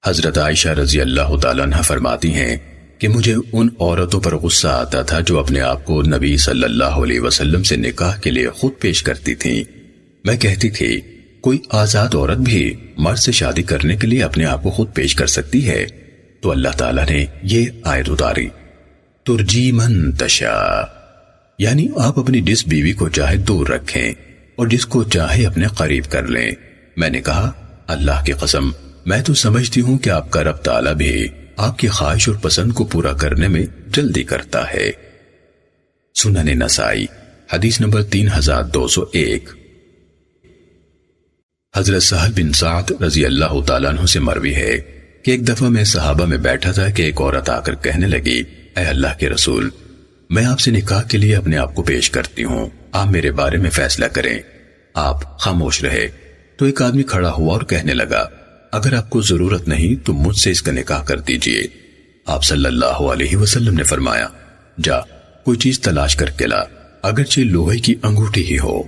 حضرت عائشہ رضی اللہ تعالیٰ عنہ فرماتی ہیں کہ مجھے ان عورتوں پر غصہ آتا تھا جو اپنے آپ کو نبی صلی اللہ علیہ وسلم سے نکاح کے لیے خود پیش کرتی تھیں۔ میں کہتی تھی کوئی آزاد عورت بھی مرد سے شادی کرنے کے لیے اپنے آپ کو خود پیش کر سکتی ہے، تو اللہ تعالیٰ نے یہ آیت اتاری، ترجی من تشاء، یعنی آپ اپنی جس بیوی کو چاہے دور رکھیں اور جس کو چاہے اپنے قریب کر لیں۔ میں نے کہا اللہ کی قسم میں تو سمجھتی ہوں کہ آپ کا رب تعالیٰ بھی آپ کی خواہش اور پسند کو پورا کرنے میں جلدی کرتا ہے۔ سنن نسائی حدیث نمبر 3201۔ حضرت سہل بن سعد رضی اللہ تعالیٰ عنہ سے مروی ہے کہ ایک دفعہ میں صحابہ میں بیٹھا تھا کہ ایک عورت آ کر کہنے لگی، اے اللہ کے رسول، میں آپ سے نکاح کے لیے اپنے آپ کو پیش کرتی ہوں، آپ میرے بارے میں فیصلہ کریں۔ آپ خاموش رہے تو ایک آدمی کھڑا ہوا اور کہنے لگا، اگر آپ کو ضرورت نہیں تو مجھ سے اس کا نکاح کر دیجئے۔ آپ صلی اللہ علیہ وسلم نے فرمایا، جا کوئی چیز تلاش کر کے لا، اگرچہ لوہے کی انگوٹھی ہی ہو،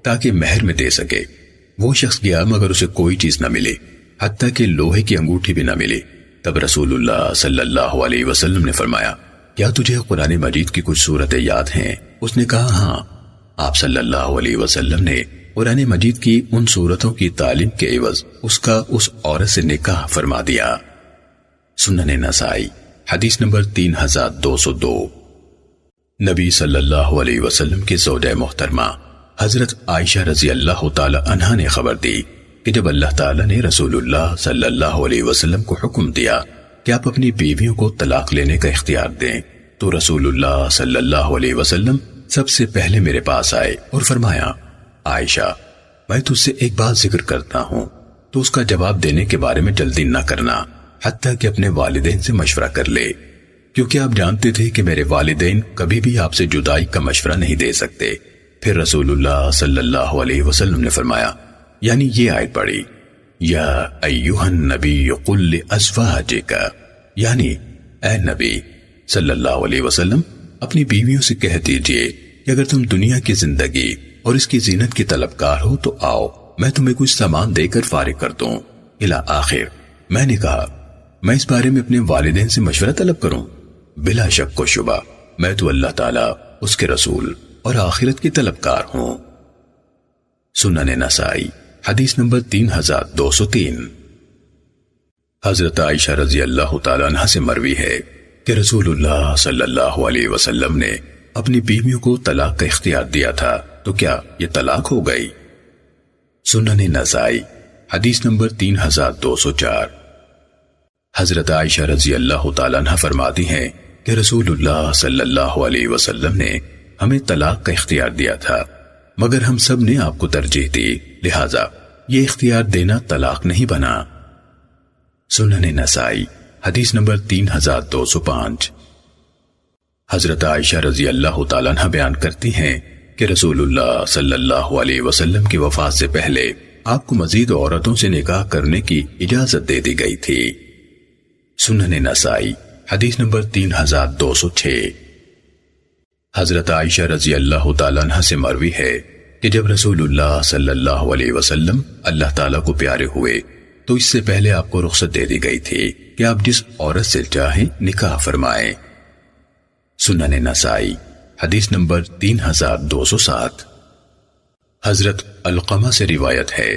تاکہ مہر میں دے سکے۔ وہ شخص گیا مگر اسے کوئی چیز نہ ملی، حتیٰ کہ لوہے کی انگوٹھی بھی نہ ملی۔ تب رسول اللہ صلی اللہ علیہ وسلم نے فرمایا، کیا تجھے قرآن مجید کی کچھ صورتیں یاد ہیں؟ اس نے کہا ہاں۔ آپ صلی اللہ علیہ وسلم نے قرآن مجید کی ان صورتوں کی تعلیم کے عوض اس کا اس عورت سے نکاح فرما دیا۔ سنن نسائی حدیث نمبر 3202۔ نبی صلی اللہ علیہ وسلم کی زوجہ محترمہ حضرت عائشہ رضی اللہ تعالی عنہا نے خبر دی کہ جب اللہ تعالی نے رسول اللہ صلی اللہ علیہ وسلم کو حکم دیا کہ آپ اپنی بیویوں کو طلاق لینے کا اختیار دیں، تو رسول اللہ صلی اللہ علیہ وسلم سب سے پہلے میرے پاس آئے اور فرمایا، عائشہ میں تجھ سے ایک بات ذکر کرتا ہوں تو اس کا جواب دینے کے بارے میں جلدی نہ کرنا، حتیٰ کہ اپنے والدین سے مشورہ کر لے، کیونکہ آپ جانتے تھے کہ میرے والدین کبھی بھی آپ سے جدائی کا مشورہ نہیں دے سکتے۔ پھر رسول اللہ صلی اللہ علیہ وسلم نے فرمایا، یعنی یہ آیت پڑھی، یا ایہا النبی قل لازواجک، یعنی اے نبی صلی اللہ علیہ وسلم اپنی بیویوں سے کہہ دیجئے کہ اگر تم دنیا کی زندگی اور اس کی زینت کی طلبگار ہو تو آؤ، میں تمہیں کچھ سامان دے کر فارغ کر دوں۔ الی آخر۔ میں نے کہا، میں اس بارے میں اپنے والدین سے مشورہ طلب کروں؟ بلا شک و شبہ میں تو اللہ تعالیٰ، اس کے رسول اور آخرت کی طلبگار ہوں۔ سنن نسائی حدیث نمبر 3203۔ حضرت عائشہ رضی اللہ تعالیٰ عنہ سے مروی ہے کہ رسول اللہ صلی اللہ علیہ وسلم نے اپنی بیویوں کو طلاق کا اختیار دیا تھا، تو کیا یہ طلاق ہو گئی؟ سنن نسائی حدیث نمبر 3204۔ حضرت عائشہ رضی اللہ تعالیٰ عنہ فرماتی ہیں کہ رسول اللہ صلی اللہ علیہ وسلم نے ہمیں طلاق کا اختیار دیا تھا، مگر ہم سب نے آپ کو ترجیح دی، لہٰذا یہ اختیار دینا طلاق نہیں بنا۔ سنن نسائی حدیث نمبر 3205۔ حضرت عائشہ رضی اللہ تعالیٰ عنہ بیان کرتی ہیں کہ رسول اللہ صلی اللہ علیہ وسلم کی وفات سے پہلے آپ کو مزید عورتوں سے نکاح کرنے کی اجازت دے دی گئی تھی۔ سنن نسائی حدیث نمبر 3206۔ حضرت عائشہ رضی اللہ تعالیٰ عنہ سے مروی ہے کہ جب رسول اللہ صلی اللہ علیہ وسلم اللہ تعالیٰ کو پیارے ہوئے تو اس سے پہلے آپ کو رخصت دے دی گئی تھی کہ آپ جس عورت سے چاہیں نکاح فرمائیں۔ سنن نسائی حدیث نمبر 3207۔ حضرت علقمہ سے روایت ہے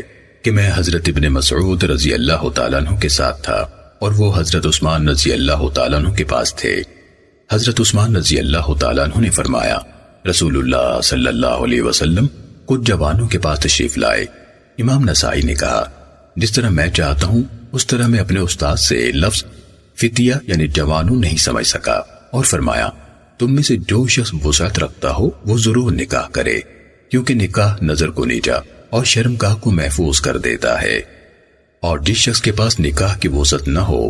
کہ میں حضرت ابن مسعود رضی اللہ تعالیٰ عنہ کے ساتھ تھا اور وہ حضرت عثمان رضی اللہ تعالیٰ عنہ کے پاس تھے۔ حضرت عثمان رضی اللہ تعالیٰ عنہ نے فرمایا، رسول اللہ صلی اللہ علیہ وسلم کچھ جوانوں کے پاس تشریف لائے۔ امام نسائی نے کہا، جس طرح میں چاہتا ہوں اس طرح میں اپنے استاد سے لفظ فتیہ یعنی جوانوں نہیں سمجھ سکا، اور فرمایا، تم میں سے جو شخص وسعت رکھتا ہو وہ ضرور نکاح کرے، کیونکہ نکاح نظر کو نیچا اور شرمگاہ کو محفوظ کر دیتا ہے، اور جس شخص کے پاس نکاح کی وسعت نہ ہو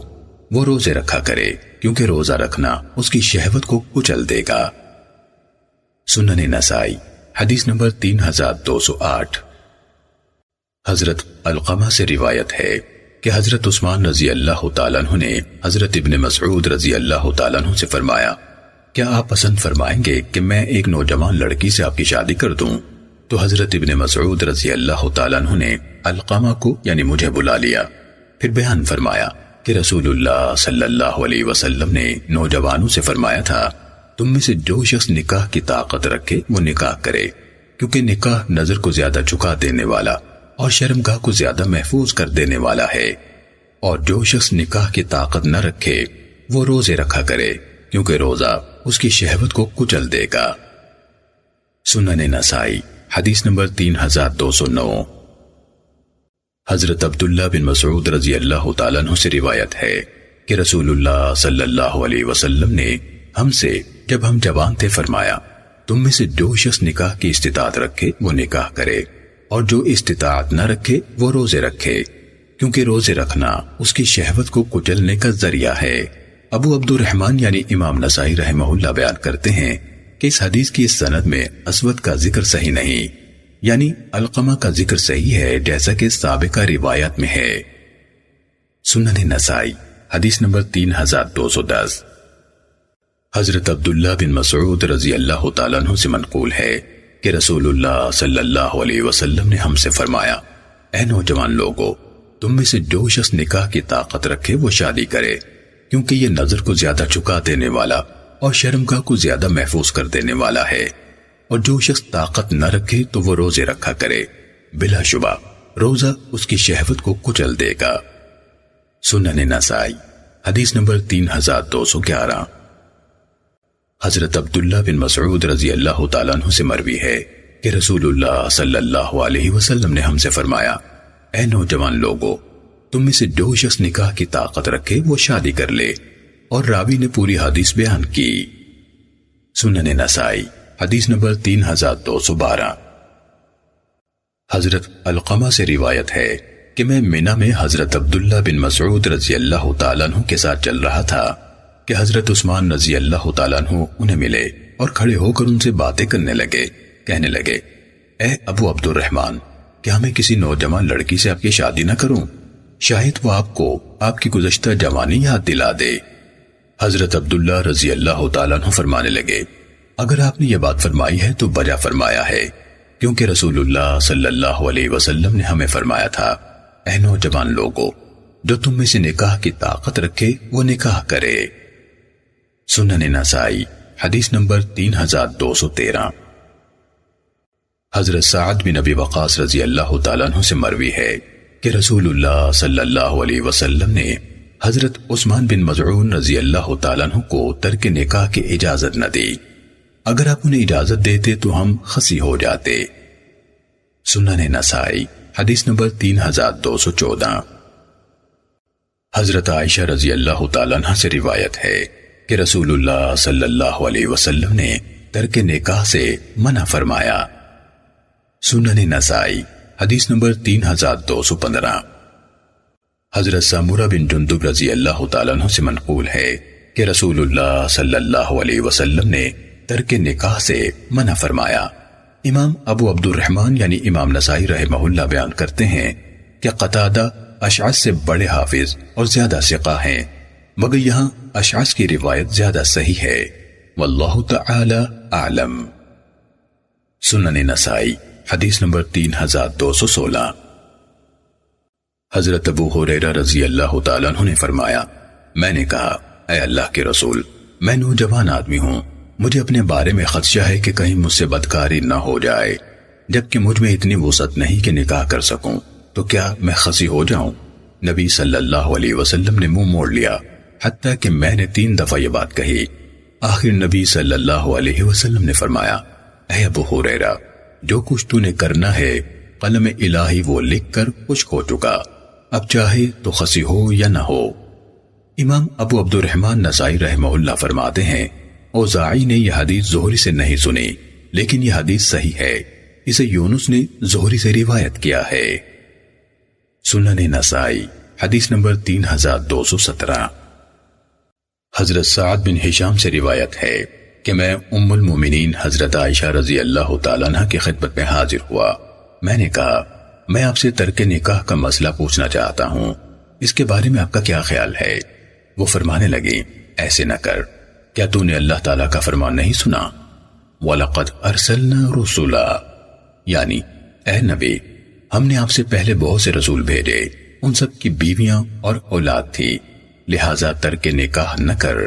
وہ روزے رکھا کرے، کیونکہ روزہ رکھنا اس کی شہوت کو کچل دے گا۔ سنن نسائی حدیث نمبر 3208۔ حضرت علقمہ سے روایت ہے کہ حضرت عثمان رضی اللہ تعالیٰ عنہ نے حضرت ابن مسعود رضی اللہ تعالیٰ عنہ سے فرمایا، کیا آپ پسند فرمائیں گے کہ میں ایک نوجوان لڑکی سے آپ کی شادی کر دوں؟ تو حضرت ابن مسعود رضی اللہ تعالیٰ عنہ نے علقمہ کو یعنی مجھے بلا لیا، پھر بیان فرمایا کہ رسول اللہ صلی اللہ علیہ وسلم نے نوجوانوں سے فرمایا تھا تم میں سے جو شخص نکاح کی طاقت رکھے وہ نکاح کرے، کیونکہ نکاح نظر کو زیادہ جھکا دینے والا اور شرمگاہ کو زیادہ محفوظ کر دینے والا ہے، اور جو شخص نکاح کی طاقت نہ رکھے وہ روزے رکھا کرے، کیونکہ روزہ اس کی شہوت کو کچل دے گا۔ سنن نسائی حدیث نمبر 3209۔ حضرت عبداللہ بن مسعود رضی اللہ تعالیٰ عنہ سے روایت ہے کہ رسول اللہ صلی اللہ علیہ وسلم نے ہم سے جب ہم جوان تھے فرمایا تم میں سے جو شخص نکاح کی استطاعت رکھے وہ نکاح کرے، اور جو استطاعت نہ رکھے وہ روزے رکھے، کیونکہ روزے رکھنا اس کی شہوت کو کچلنے کا ذریعہ ہے۔ ابو عبد الرحمن یعنی امام نسائی رحمہ اللہ بیان کرتے ہیں کہ اس حدیث کی اس سند میں اسود کا ذکر صحیح نہیں، یعنی علقمہ کا ذکر صحیح ہے جیسا کہ سابقہ روایات میں ہے۔ سنن نسائی حدیث نمبر 3210۔ حضرت عبداللہ بن مسعود رضی اللہ تعالیٰ عنہ سے منقول ہے کہ رسول اللہ صلی اللہ علیہ وسلم نے ہم سے فرمایا اے نوجوان لوگو، تم میں سے جو شخص نکاح کی طاقت رکھے وہ شادی کرے، کیونکہ یہ نظر کو زیادہ جھکا دینے والا اور شرمگاہ کو زیادہ محفوظ کر دینے والا ہے، اور جو شخص طاقت نہ رکھے تو وہ روزے رکھا کرے، بلا شبہ روزہ اس کی شہوت کو کچل دے گا۔ سنن نسائی حدیث نمبر 3211۔ حضرت عبداللہ بن مسعود رضی اللہ تعالیٰ عنہ سے مروی ہے کہ رسول اللہ صلی اللہ علیہ وسلم نے ہم سے فرمایا اے نوجوان لوگو، تم میں سے جو شخص نکاح کی طاقت رکھے وہ شادی کر لے، اور راوی نے پوری حدیث بیان کی۔ سنن نسائی حدیث نمبر 3212۔ حضرت علقمہ سے روایت ہے کہ میں منی میں حضرت عبداللہ بن مسعود رضی اللہ تعالیٰ عنہ کے ساتھ چل رہا تھا کہ حضرت عثمان رضی اللہ تعالیٰ عنہ انہیں ملے اور کھڑے ہو کر ان سے باتیں کرنے لگے، کہنے لگے اے ابو عبد الرحمن، کیا میں کسی نوجوان لڑکی سے آپ کی شادی نہ کروں؟ شاید وہ آپ کو آپ کی گزشتہ جوانی یاد دلا دے۔ حضرت عبداللہ رضی اللہ تعالیٰ عنہ فرمانے لگے اگر آپ نے یہ بات فرمائی ہے تو بجا فرمایا ہے، کیونکہ رسول اللہ صلی اللہ علیہ وسلم نے ہمیں فرمایا تھا اے نوجوان لوگو، جو تم میں سے نکاح کی طاقت رکھے وہ نکاح کرے۔ سنن نسائی حدیث نمبر 3213۔ حضرت سعد بن ابی وقاص رضی اللہ تعالیٰ عنہ سے مروی ہے کہ رسول اللہ صلی اللہ علیہ وسلم نے حضرت عثمان بن مظعون رضی اللہ تعالیٰ عنہ کو ترک نکاح کی اجازت نہ دی، اگر آپ انہیں اجازت دیتے تو ہم خسی ہو جاتے۔ سنن نسائی حدیث نمبر 3214۔ حضرت عائشہ رضی اللہ تعالیٰ عنہ سے روایت ہے کہ رسول اللہ صلی اللہ علیہ وسلم نے ترک نکاح سے منع فرمایا۔ سنن نسائی حدیث نمبر 3215۔ حضرت سمورہ بن جندب رضی اللہ تعالیٰ عنہ سے منقول ہے کہ رسول اللہ صلی اللہ علیہ وسلم نے ترک نکاح سے منع فرمایا۔ امام ابو عبد الرحمن یعنی امام نسائی رحمہ اللہ بیان کرتے ہیں کہ قتادہ اشعث سے بڑے حافظ اور زیادہ ثقہ ہیں، مگر یہاں اشعث کی روایت زیادہ صحیح ہے، واللہ تعالی اعلم۔ سنن نسائی حدیث نمبر 3216۔ حضرت ابو ہریرہ رضی اللہ تعالیٰ عنہ نے فرمایا میں نے کہا اے اللہ کے رسول، میں نوجوان آدمی ہوں، مجھے اپنے بارے میں خدشہ ہے کہ کہیں مجھ سے بدکاری نہ ہو جائے، جبکہ مجھ میں اتنی وسعت نہیں کہ نکاح کر سکوں، تو کیا میں خسی ہو جاؤں؟ نبی صلی اللہ علیہ وسلم نے منہ موڑ لیا، حتیٰ کہ میں نے 3 دفعہ یہ بات کہی۔ آخر نبی صلی اللہ علیہ وسلم نے فرمایا اے ابو ہریرہ، جو کچھ تو نے کرنا ہے قلم الہی وہ لکھ کر خشک ہو چکا، اب چاہے تو خسی ہو یا نہ ہو۔ امام ابو عبد الرحمن نسائی رحمہ اللہ فرماتے ہیں اوزاعی نے یہ حدیث زہری سے نہیں سنی، لیکن یہ حدیث صحیح ہے، اسے یونس نے زہری سے روایت کیا ہے۔ سنن نسائی حدیث نمبر 3217۔ حضرت سعد بن ہشام سے روایت ہے کہ میں ام المومنین حضرت عائشہ رضی اللہ تعالیٰ عنہ کی خدمت میں حاضر ہوا، میں نے کہا میں آپ سے ترک نکاح کا مسئلہ پوچھنا چاہتا ہوں، اس کے بارے میں آپ کا کیا خیال ہے؟ وہ فرمانے لگی ایسے نہ کر، کیا تو نے اللہ تعالیٰ کا فرمان نہیں سنا؟ وَلَقَدْ أَرْسَلْنَا رُسُلًا، یعنی اے نبی ہم نے آپ سے پہلے بہت سے رسول بھیجے، ان سب کی بیویاں اور اولاد تھی، لہذا ترک نکاح نہ کر۔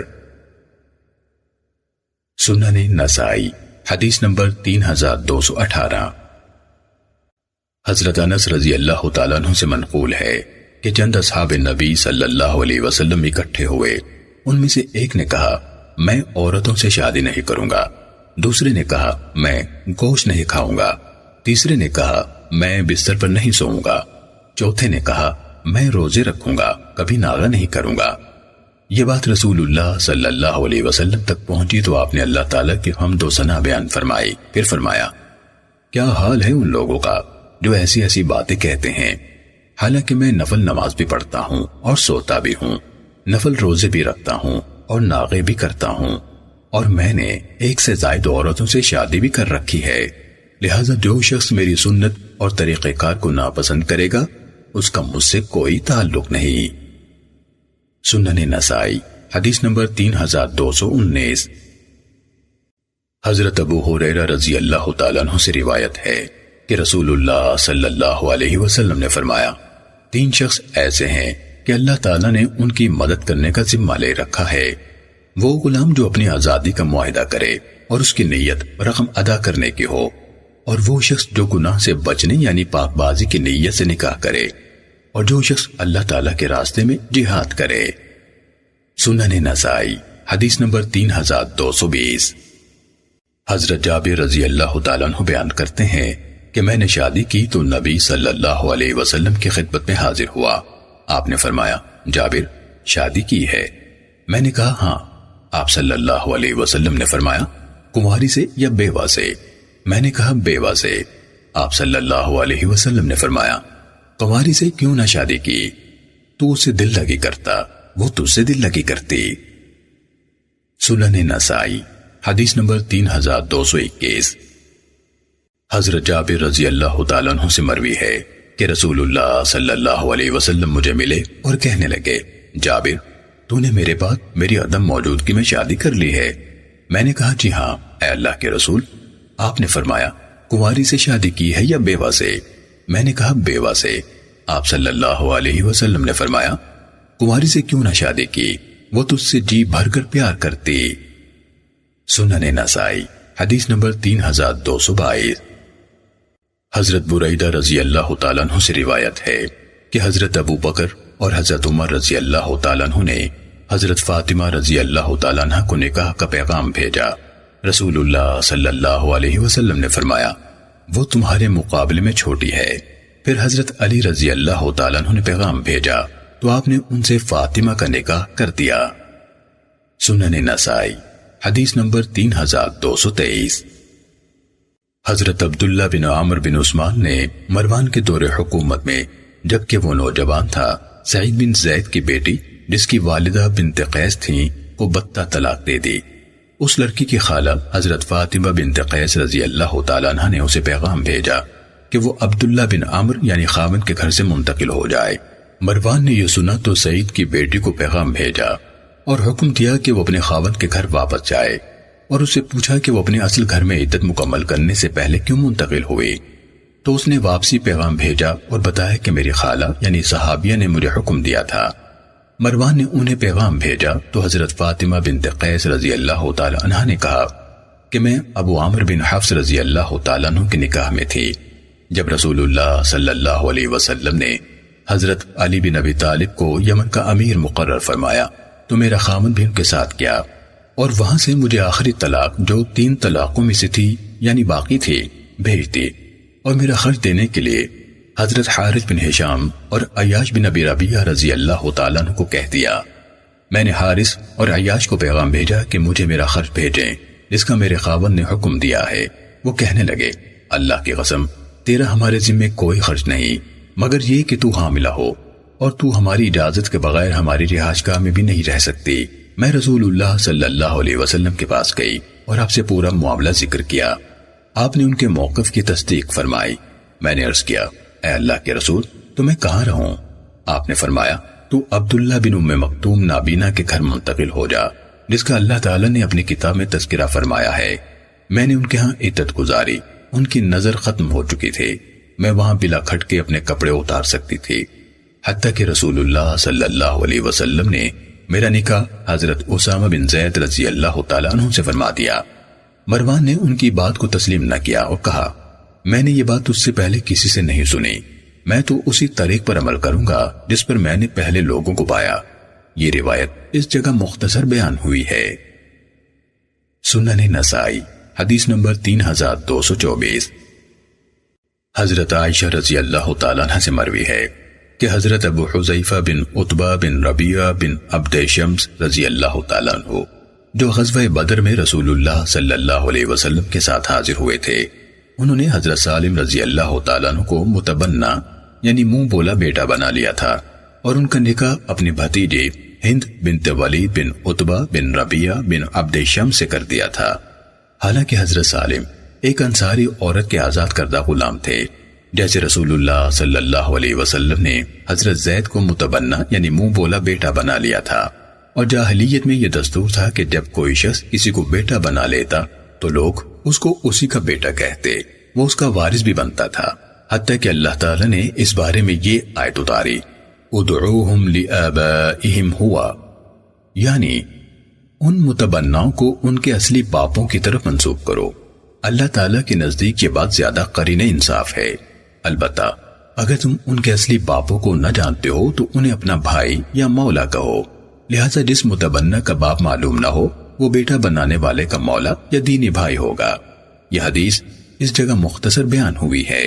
سنن نسائی حدیث نمبر 3218۔ حضرت انس رضی اللہ تعالیٰ عنہ سے منقول ہے کہ چند اصحاب نبی صلی اللہ علیہ وسلم اکٹھے ہوئے۔ ان میں سے ایک نے کہا میں عورتوں سے شادی نہیں کروں گا، دوسرے نے کہا میں گوشت نہیں کھاؤں گا، تیسرے نے کہا میں بستر پر نہیں سوؤں گا، چوتھے نے کہا میں روزے رکھوں گا، کبھی ناغہ نہیں کروں گا۔ یہ بات رسول اللہ صلی اللہ علیہ وسلم تک پہنچی تو آپ نے اللہ تعالیٰ کی حمد و ثنا بیان فرمائی، پھر فرمایا کیا حال ہے ان لوگوں کا جو ایسی ایسی باتیں کہتے ہیں، حالانکہ میں نفل نماز بھی پڑھتا ہوں اور سوتا بھی ہوں، نفل روزے بھی رکھتا ہوں اور ناغے بھی کرتا ہوں، اور میں نے ایک سے زائد عورتوں سے شادی بھی کر رکھی ہے، لہذا جو شخص میری سنت اور طریقہ کار کو ناپسند کرے گا اس کا مجھ سے کوئی تعلق نہیں۔ سنن نسائی حدیث نمبر 3219۔ حضرت ابو ہریرہ رضی اللہ تعالیٰ عنہ سے روایت ہے کہ رسول اللہ صلی اللہ علیہ وسلم نے فرمایا 3 شخص ایسے ہیں کہ اللہ تعالیٰ نے ان کی مدد کرنے کا ذمہ لے رکھا ہے، وہ غلام جو اپنی آزادی کا معاہدہ کرے اور اس کی نیت رقم ادا کرنے کی ہو، اور وہ شخص جو گناہ سے بچنے یعنی پاک بازی کی نیت سے نکاح کرے، اور جو شخص اللہ تعالیٰ کے راستے میں جہاد کرے۔ سنن نسائی حدیث نمبر 3220۔ حضرت جابر رضی اللہ تعالیٰ عنہ بیان کرتے ہیں کہ میں نے شادی کی تو نبی صلی اللہ علیہ وسلم کی خدمت میں حاضر ہوا۔ آپ نے فرمایا جابر شادی کی ہے؟ میں نے کہا ہاں۔ آپ صلی اللہ علیہ وسلم نے فرمایا کنواری سے یا بیوہ سے؟ میں نے کہا بیوہ سے۔ آپ صلی اللہ علیہ وسلم نے فرمایا کنواری سے کیوں نہ شادی کی؟ تو اسے دل لگی کرتا، وہ تجھ سے دل لگی کرتی۔ سنن نسائی حدیث نمبر 3221۔ حضرت جابر رضی اللہ تعالیٰ عنہ سے مروی ہے کہ رسول اللہ صلی اللہ علیہ وسلم مجھے ملے اور کہنے لگے جابر تو نے میرے بعد میری عدم موجودگی میں شادی کر لی ہے؟ میں نے کہا جی ہاں اے اللہ کے رسول۔ آپ نے فرمایا کنواری سے شادی کی ہے یا بیوہ سے؟ میں نے کہا بیوہ سے۔ آپ صلی اللہ علیہ وسلم نے فرمایا کنواری سے کیوں نہ شادی کی، وہ تجھ سے جی بھر کر پیار کرتی۔ سنن نسائی حدیث نمبر 3222۔ حضرت بریدہ رضی اللہ تعالیٰ عنہ سے روایت ہے کہ حضرت ابو بکر اور حضرت عمر رضی اللہ تعالیٰ عنہ نے حضرت فاطمہ رضی اللہ تعالیٰ عنہ کو نکاح کا پیغام بھیجا۔ رسول اللہ صلی اللہ علیہ وسلم نے فرمایا وہ تمہارے مقابلے میں چھوٹی ہے۔ پھر حضرت علی رضی اللہ تعالیٰ عنہ نے پیغام بھیجا تو آپ نے ان سے فاطمہ کا نکاح کر دیا۔ سنن نسائی حدیث نمبر 3223۔ حضرت عبداللہ بن عامر بن عثمان نے مروان کے دور حکومت میں جبکہ وہ نوجوان تھا سعید بن زید کی بیٹی جس کی والدہ بنت قیس تھیں کو بتہ طلاق دے دی۔ اس لڑکی کی خالہ حضرت فاطمہ بنت قیس رضی اللہ تعالیٰ عنہ نے اسے پیغام بھیجا کہ وہ عبداللہ بن عامر یعنی خاوند کے گھر سے منتقل ہو جائے۔ مروان نے یہ سنا تو سعید کی بیٹی کو پیغام بھیجا اور حکم دیا کہ وہ اپنے خاوند کے گھر واپس جائے، اور اس سے پوچھا کہ وہ اپنے اصل گھر میں عدت مکمل کرنے سے پہلے کیوں منتقل ہوئی، تو اس نے واپسی پیغام بھیجا اور بتایا کہ میری خالہ یعنی صحابیہ نے مجھے حکم دیا تھا۔ مروان نے انہیں پیغام بھیجا تو حضرت فاطمہ بنت قیس رضی اللہ تعالی عنہ نے کہا کہ میں ابو عامر بن حفص رضی اللہ تعالیٰ عنہ کے نکاح میں تھی جب رسول اللہ صلی اللہ علیہ وسلم نے حضرت علی بن ابی طالب کو یمن کا امیر مقرر فرمایا تو میرا خامن بھی ان کے ساتھ گیا، اور وہاں سے مجھے آخری طلاق جو 3 طلاقوں میں سے تھی یعنی باقی تھی بھیج دی، اور میرا خرچ دینے کے لیے حضرت حارث بن ہشام اور عیاش بن ابی ربیعہ رضی اللہ تعالیٰ عنہ کو کہہ دیا۔ میں نے حارث اور عیاش کو پیغام بھیجا کہ مجھے میرا خرچ بھیجیں جس کا میرے خاوند نے حکم دیا ہے۔ وہ کہنے لگے اللہ کی قسم تیرا ہمارے ذمے کوئی خرچ نہیں مگر یہ کہ تو حاملہ ہو اور تو ہماری اجازت کے بغیر ہماری رہائش گاہ میں بھی نہیں رہ سکتی۔ میں رسول اللہ صلی اللہ علیہ وسلم کے پاس گئی اور آپ سے پورا معاملہ ذکر کیا۔ آپ نے ان کے موقف کی تصدیق فرمائی۔ میں نے عرض کیا اے اللہ کے رسول تو میں کہاں رہوں؟ آپ نے فرمایا تو عبداللہ بن ام مکتوم نابینا کے گھر منتقل ہو جا جس کا اللہ تعالیٰ نے اپنی کتاب میں تذکرہ فرمایا ہے۔ میں نے ان کے ہاں عدت گزاری، ان کی نظر ختم ہو چکی تھی، میں وہاں بلا کھٹ کے اپنے کپڑے اتار سکتی تھی، حتیٰ کہ رسول اللہ صلی اللہ علیہ وسلم نے میرا نکاح حضرت اسامہ بن زید رضی اللہ تعالیٰ عنہ سے فرما دیا۔ مروان نے ان کی بات کو تسلیم نہ کیا اور کہا میں نے یہ بات اس سے پہلے کسی سے نہیں سنی، میں تو اسی طریق پر عمل کروں گا جس پر میں نے پہلے لوگوں کو پایا۔ یہ روایت اس جگہ مختصر بیان ہوئی ہے۔ سنن نسائی حدیث نمبر 3224۔ حضرت عائشہ رضی اللہ تعالیٰ عنہ سے مروی ہے کہ حضرت ابو حذیفہ بن عتبہ بن ربیعہ بن عبد شمس رضی اللہ تعالیٰ عنہ جو غزوہ بدر میں رسول اللہ صلی اللہ علیہ وسلم کے ساتھ حاضر ہوئے تھے، انہوں نے حضرت سالم رضی اللہ تعالیٰ عنہ کو متبنہ یعنی منہ بولا بیٹا بنا لیا تھا، اور ان کا نکاح اپنی بھتیجے ہند بنت ولید بن عتبہ بن ربیعہ بن عبد شمس سے کر دیا تھا۔ حالانکہ حضرت سالم ایک انصاری عورت کے آزاد کردہ غلام تھے، جیسے رسول اللہ صلی اللہ علیہ وسلم نے حضرت زید کو متبنہ یعنی منہ بولا بیٹا بنا لیا تھا، اور جاہلیت میں یہ دستور تھا کہ جب کوئی شخص کسی کو بیٹا بنا لیتا تو لوگ اس کو اسی کا بیٹا کہتے، وہ اس کا وارث بھی بنتا تھا، حتیٰ کہ اللہ تعالیٰ نے اس بارے میں یہ آیت اتاری ادعوہم لآبائہم ہوا، یعنی ان متبناؤں کو ان کے اصلی باپوں کی طرف منسوب کرو۔ اللہ تعالیٰ کے نزدیک یہ بات زیادہ قرین انصاف ہے۔ البتہ اگر تم ان کے اصلی باپوں کو نہ جانتے ہو تو انہیں اپنا بھائی یا مولا کہو، لہٰذا جس متبنہ کا باپ معلوم نہ ہو وہ بیٹا بنانے والے کا مولا یا دینی بھائی ہوگا۔ یہ حدیث اس جگہ مختصر بیان ہوئی ہے۔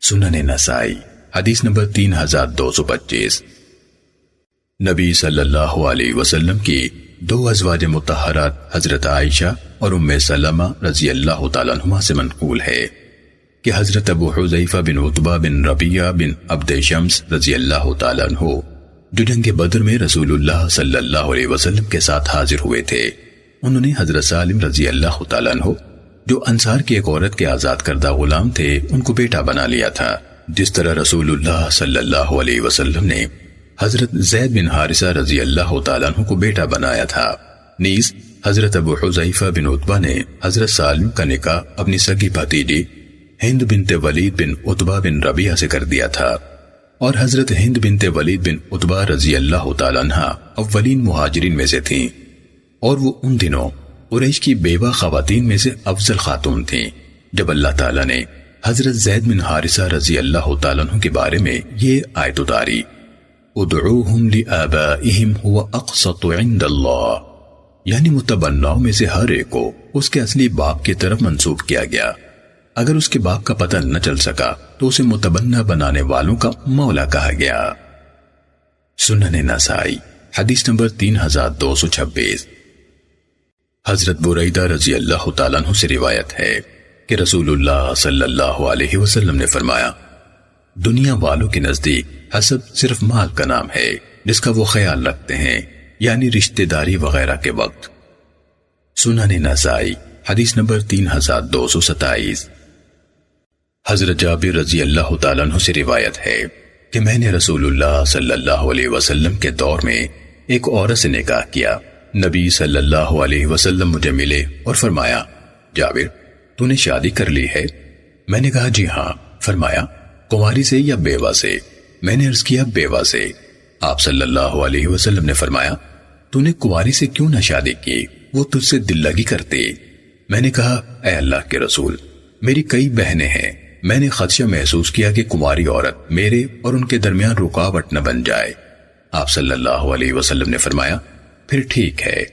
سنن نسائی حدیث نمبر 3225۔ نبی صلی اللہ علیہ وسلم کی دو ازواج مطہرات حضرت عائشہ اور ام سلمہ رضی اللہ تعالیٰ عنہما سے منقول ہے کہ حضرت ابو حذیفہ بن عتبہ بن ربیعہ بن عبد شمس رضی اللہ تعالیٰ عنہ جو جنگ بدر میں رسول اللہ صلی اللہ علیہ وسلم کے ساتھ حاضر ہوئے تھے، انہوں نے حضرت سالم رضی اللہ تعالیٰ عنہ جو انصار کی ایک عورت کے آزاد کردہ غلام تھے ان کو بیٹا بنا لیا تھا، جس طرح رسول اللہ صلی اللہ علیہ وسلم نے حضرت زید بن حارثہ رضی اللہ تعالیٰ عنہ کو بیٹا بنایا تھا۔ نیز حضرت ابو حذیفہ بن عتبہ نے حضرت سالم کا نکاح اپنی سگی بھتیجی ہند بنت ولید بن عتبہ بن ربیعہ سے کر دیا تھا، اور حضرت ہند بنت ولید بن عتبہ رضی اللہ تعالیٰ عنہ اولین مہاجرین میں سے تھیں، اور وہ ان دنوں قریش کی بیوہ خواتین میں سے افضل خاتون تھیں۔ جب اللہ تعالیٰ نے حضرت زید بن حارثہ رضی اللہ تعالیٰ عنہ کے بارے میں یہ آیت اتاری ادعوہم لآبائہم هو اقسط عند اللہ، یعنی متبناؤں میں سے ہر ایک کو اس کے اصلی باپ کی طرف منسوب کیا گیا، اگر اس کے باپ کا پتہ نہ چل سکا تو اسے متبنہ بنانے والوں کا مولا کہا گیا۔ سنن نسائی حدیث نمبر 3226۔ حضرت بریدہ رضی اللہ تعالیٰ عنہ سے روایت ہے کہ رسول اللہ صلی اللہ علیہ وسلم نے فرمایا دنیا والوں کے نزدیک حسب صرف مال کا نام ہے جس کا وہ خیال رکھتے ہیں، یعنی رشتہ داری وغیرہ کے وقت۔ سنن نسائی حدیث نمبر 3227۔ حضرت جابر رضی اللہ تعالیٰ عنہ سے روایت ہے کہ میں نے رسول اللہ صلی اللہ علیہ وسلم کے دور میں ایک عورت سے نکاح کیا۔ نبی صلی اللہ علیہ وسلم مجھے ملے اور فرمایا جابر تو نے شادی کر لی ہے؟ میں نے کہا جی ہاں۔ فرمایا کنواری سے یا بیوہ سے؟ میں نے عرض کیا بیوہ سے۔ آپ صلی اللہ علیہ وسلم نے فرمایا تو نے کنواری سے کیوں نہ شادی کی، وہ تجھ سے دل لگی کرتی؟ میں نے کہا اے اللہ کے رسول میری کئی بہنیں ہیں، میں نے خدشہ محسوس کیا کہ کنواری عورت میرے اور ان کے درمیان رکاوٹ نہ بن جائے۔ آپ صلی اللہ علیہ وسلم نے فرمایا پھر ٹھیک ہے،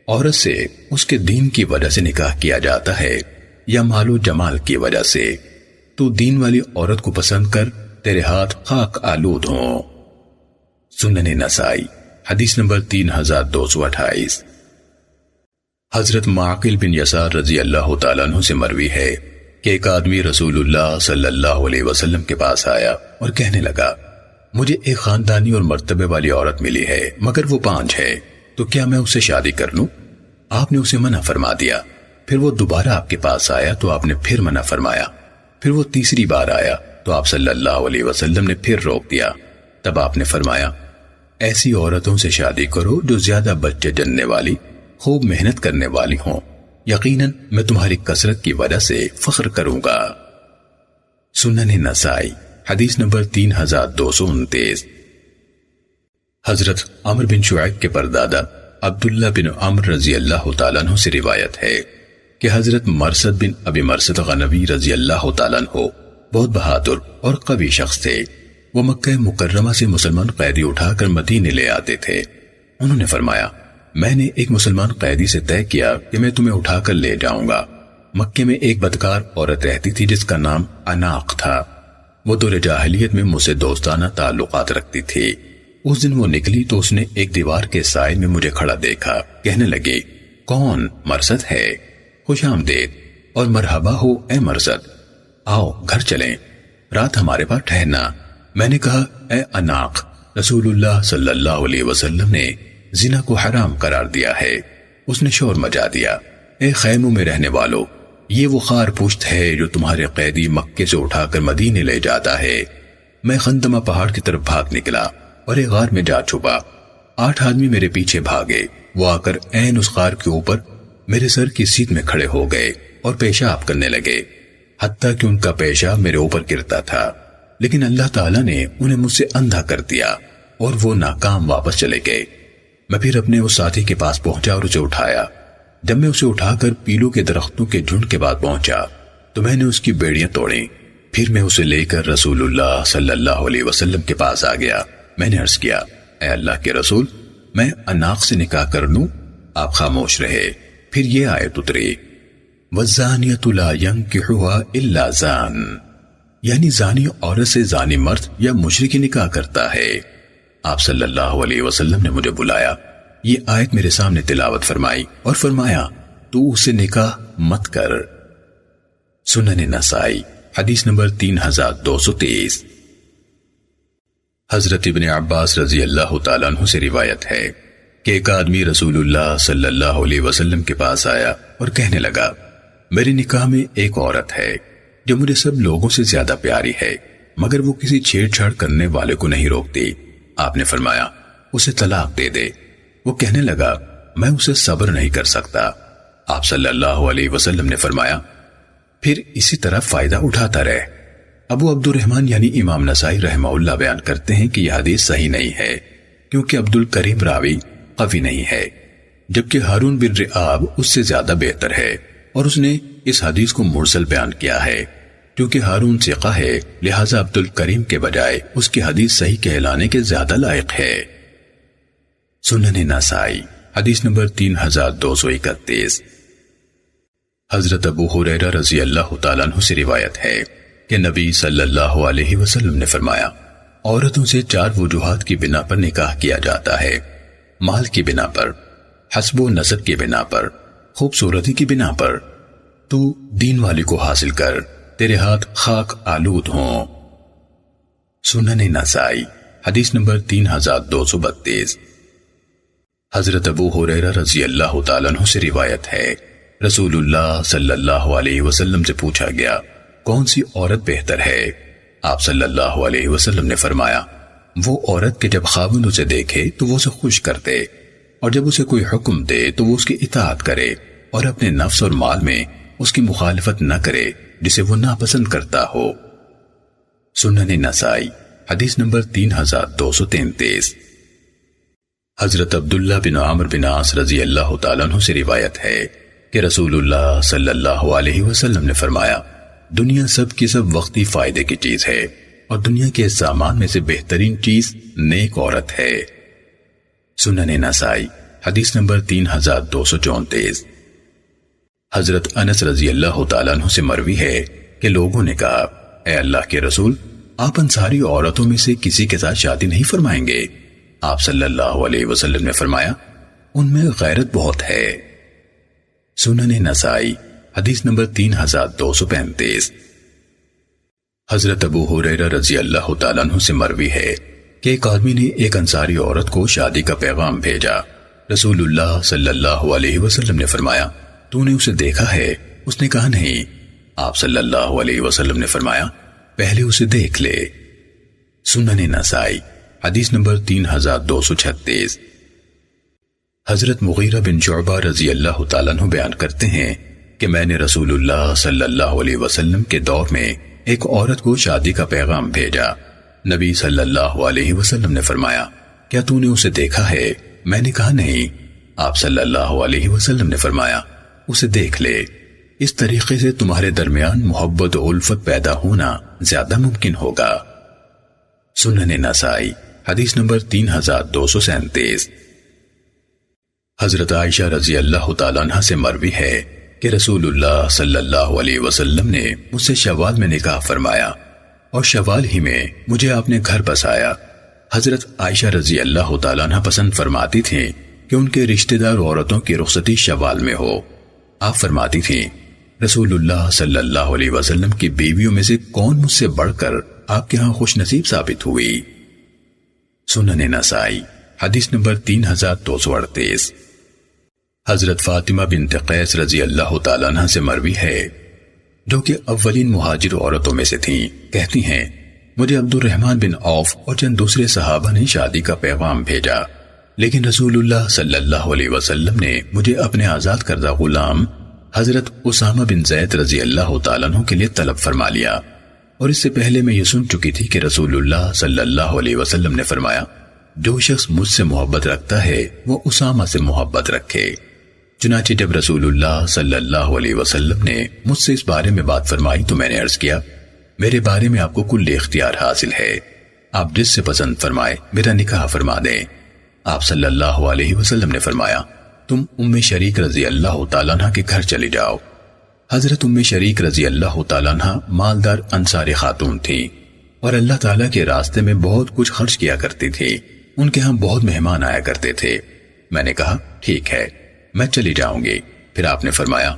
عورت سے اس کے دین کی وجہ سے نکاح کیا جاتا ہے یا مال و جمال کی وجہ سے، تو دین والی عورت کو پسند کر تیرے ہاتھ خاک آلود ہوں۔ سنن نسائی حدیث نمبر 3228۔ حضرت معقل بن یسار رضی اللہ تعالیٰ عنہ سے مروی ہے کہ ایک آدمی رسول اللہ صلی اللہ علیہ وسلم کے پاس آیا اور کہنے لگا مجھے ایک خاندانی اور مرتبے والی عورت ملی ہے مگر وہ پانچ ہے، تو کیا میں اسے شادی کر لوں؟ آپ نے اسے منع فرما دیا۔ پھر وہ دوبارہ آپ کے پاس آیا تو آپ نے پھر منع فرمایا۔ پھر وہ تیسری بار آیا تو آپ صلی اللہ علیہ وسلم نے پھر روک دیا۔ تب آپ نے فرمایا ایسی عورتوں سے شادی کرو جو زیادہ بچے جننے والی، خوب محنت کرنے والی ہوں، یقیناً میں تمہاری کثرت کی وجہ سے فخر کروں گا۔ سنن نسائی حدیث نمبر 3229۔ حضرت عمر بن شعیب کے پردادا عبداللہ بن عمر رضی اللہ تعالیٰ عنہ سے روایت ہے کہ حضرت مرثد بن ابی مرثد غنوی رضی اللہ تعالیٰ عنہ بہت بہادر اور قوی شخص تھے۔ وہ مکہ مکرمہ سے مسلمان قیدی اٹھا کر مدینے لے آتے تھے۔ انہوں نے فرمایا، میں نے ایک مسلمان قیدی سے طے کیا کہ میں تمہیں اٹھا کر لے جاؤں گا۔ مکے میں ایک بدکار عورت رہتی تھی جس کا نام عناق تھا۔ وہ دور جاہلیت میں مجھ سے دوستانہ تعلقات رکھتی تھی۔ اس دن وہ نکلی تو اس نے ایک دیوار کے سائے میں مجھے کھڑا دیکھا، کہنے لگی، کون؟ مرثد ہے؟ خوش آمدید اور مرحبا ہو اے مرثد، آؤ گھر چلیں، رات ہمارے پاس ٹھہرنا۔ میں نے کہا، اے عناق، رسول اللہ صلی اللہ علیہ وسلم نے زنا کو حرام قرار دیا ہے۔ اس نے شور مچا دیا، اے خیموں میں رہنے والو، یہ وہ خار پشت ہے جو تمہارے قیدی مکے سے اٹھا کر مدینے لے جاتا ہے۔ میں خندمہ پہاڑ کی طرف بھاگ نکلا اور ایک غار میں جا چھپا۔ 8 آدمی میرے پیچھے بھاگے۔ وہ آ کر عین اس غار کے اوپر میرے سر کی سیٹ میں کھڑے ہو گئے اور پیشاب کرنے لگے، حتیٰ کہ ان کا پیشاب میرے اوپر گرتا تھا، لیکن اللہ تعالیٰ نے انہیں مجھ سے اندھا کر دیا اور وہ ناکام واپس چلے گئے۔ میں پھر اپنے اس ساتھی کے پاس پہنچا اور اسے اٹھایا۔ جب میں اسے اٹھا کر پیلو کے درختوں کے جھنڈ کے بعد پہنچا تو میں نے اس کی بیڑیاں توڑیں۔ پھر میں اسے لے کر رسول اللہ صلی اللہ علیہ وسلم کے پاس آ گیا۔ میں نے عرض کیا، اے اللہ کے رسول، میں عناق سے نکاح کر لوں؟ آپ خاموش رہے۔ پھر یہ آیت اتری، وَالزَّانِيَةُ لَا يَنكِحُهَا إِلَّا زَانٍ، یعنی زانی عورت سے زانی مرد یا مشرک نکاح کرتا ہے۔ آپ صلی اللہ علیہ وسلم نے مجھے بلایا، یہ آیت میرے سامنے تلاوت فرمائی اور فرمایا، تو اسے نکاح مت کر۔ سنن نسائی حدیث نمبر 3223۔ حضرت ابن عباس رضی اللہ تعالیٰ عنہ سے روایت ہے کہ ایک آدمی رسول اللہ صلی اللہ علیہ وسلم کے پاس آیا اور کہنے لگا، میرے نکاح میں ایک عورت ہے جو مجھے سب لوگوں سے زیادہ پیاری ہے، مگر وہ کسی چھیڑ چھاڑ کرنے والے کو نہیں روکتی۔ آپ نے فرمایا، اسے طلاق دے دے۔ وہ کہنے لگا، میں اسے صبر نہیں کر سکتا۔ آپ صلی اللہ علیہ وسلم نے فرمایا، پھر اسی طرح فائدہ اٹھاتا رہے۔ ابو عبد الرحمن یعنی امام نسائی رحمہ اللہ بیان کرتے ہیں کہ یہ حدیث صحیح نہیں ہے، کیونکہ عبد الکریم راوی قوی نہیں ہے، جبکہ ہارون بن رعاب اس سے زیادہ بہتر ہے، اور اس نے اس حدیث کو مرسل بیان کیا ہے۔ کیونکہ ہارون ثقہ ہے، لہٰذا عبد الکریم کے بجائے اس کی حدیث صحیح کہلانے کے زیادہ لائق ہے۔ سنن نسائی حدیث نمبر 3231۔ حضرت ابو ہریرہ رضی اللہ تعالیٰ عنہ سے روایت ہے کہ نبی صلی اللہ علیہ وسلم نے فرمایا، عورتوں سے 4 وجوہات کی بنا پر نکاح کیا جاتا ہے، مال کی بنا پر، حسب و نسب کی بنا پر، خوبصورتی کی بنا پر۔ تو دین والی کو حاصل کر، تیرے ہاتھ خاک آلود ہوں۔ سنن نسائی حدیث نمبر 3232۔ حضرت ابو ہریرہ رضی اللہ تعالیٰ عنہ سے روایت ہے، رسول اللہ صلی اللہ علیہ وسلم سے پوچھا گیا، کون سی عورت بہتر ہے؟ آپ صلی اللہ علیہ وسلم نے فرمایا، وہ عورت کہ جب خاوند اسے دیکھے تو وہ اسے خوش کر دے، اور جب اسے کوئی حکم دے تو وہ اس کی اطاعت کرے، اور اپنے نفس اور مال میں اس کی مخالفت نہ کرے جسے وہ ناپسند کرتا ہو۔ سنن نسائی حدیث نمبر 3233۔ حضرت عبداللہ بن عامر بن عاص رضی اللہ تعالیٰ عنہ سے روایت ہے کہ رسول اللہ صلی اللہ علیہ وسلم نے فرمایا، دنیا سب کی سب وقتی فائدے کی چیز ہے، اور دنیا کے سامان میں سے بہترین چیز نیک عورت ہے۔ سنن نسائی حدیث نمبر 3234۔ حضرت انس رضی اللہ تعالیٰ عنہ سے مروی ہے کہ لوگوں نے کہا، اے اللہ کے رسول، آپ انصاری عورتوں میں سے کسی کے ساتھ شادی نہیں فرمائیں گے؟ آپ صلی اللہ علیہ وسلم نے فرمایا، ان میں غیرت بہت ہے۔ سنن نسائی حدیث نمبر 3235۔ حضرت ابو ہریرہ رضی اللہ تعالیٰ عنہ سے مروی ہے کہ ایک آدمی نے ایک انصاری عورت کو شادی کا پیغام بھیجا۔ رسول اللہ صلی اللہ علیہ وسلم نے فرمایا، تو نے اسے دیکھا ہے؟ اس نے کہا نہیں۔ آپ صلی اللہ علیہ وسلم نے فرمایا، پہلے اسے دیکھ لے۔ سنن نسائی حدیث نمبر 3236۔ حضرت مغیرہ بن شعبہ رضی اللہ تعالیٰ عنہ بیان کرتے ہیں کہ میں نے رسول اللہ صلی اللہ علیہ وسلم کے دور میں ایک عورت کو شادی کا پیغام بھیجا۔ نبی صلی اللہ علیہ وسلم نے فرمایا، کیا تو نے اسے دیکھا ہے؟ میں نے کہا نہیں۔ آپ صلی اللہ علیہ وسلم نے فرمایا اسے دیکھ لے، اس طریقے سے تمہارے درمیان محبت و الفت پیدا ہونا زیادہ ممکن ہوگا۔ سنن نسائی حدیث نمبر 3237۔ حضرت عائشہ رضی اللہ تعالیٰ عنہ سے مروی ہے کہ رسول اللہ صلی اللہ علیہ وسلم نے مجھ سے شوال میں نکاح فرمایا اور شوال ہی میں مجھے آپ نے گھر بسایا۔ حضرت عائشہ رضی اللہ تعالیٰ عنہ پسند فرماتی تھیں کہ ان کے رشتہ دار عورتوں کی رخصتی شوال میں ہو۔ آپ فرماتی تھیں رسول اللہ صلی اللہ علیہ وسلم کی بیویوں میں سے کون مجھ سے بڑھ کر آپ کے ہاں خوش نصیب ثابت ہوئی۔ سنن نسائی حدیث نمبر 3238۔ حضرت فاطمہ بنت قیس رضی اللہ تعالیٰ عنہ سے مروی ہے جو کہ اولین مہاجر عورتوں میں سے تھیں، کہتی ہیں مجھے عبد الرحمن بن عوف اور چند دوسرے صحابہ نے شادی کا پیغام بھیجا، لیکن رسول اللہ صلی اللہ علیہ وسلم نے مجھے اپنے آزاد کردہ غلام حضرت اسامہ بن زید رضی اللہ تعالیٰ عنہ کے لیے طلب فرما لیا، اور اس سے پہلے میں یہ سن چکی تھی کہ رسول اللہ صلی اللہ علیہ وسلم نے فرمایا جو شخص مجھ سے محبت رکھتا ہے وہ اسامہ سے محبت رکھے۔ چنانچہ جب رسول اللہ صلی اللہ علیہ وسلم نے مجھ سے اس بارے میں بات فرمائی تو میں نے عرض کیا میرے بارے میں آپ کو کل اختیار حاصل ہے، آپ جس سے پسند فرمائے میرا نکاح فرما دیں۔ آپ صلی اللہ علیہ وسلم نے فرمایا تم ام شریک رضی اللہ تعالیٰ عنہ کے گھر چلی جاؤ۔ حضرت ام شریک رضی اللہ تعالیٰ عنہ مالدار انصاری خاتون تھی اور اللہ تعالیٰ کے راستے میں بہت کچھ خرچ کیا کرتی تھی، ان کے ہاں بہت مہمان آیا کرتے تھے۔ میں نے کہا ٹھیک ہے میں چلی جاؤں گی۔ پھر آپ نے فرمایا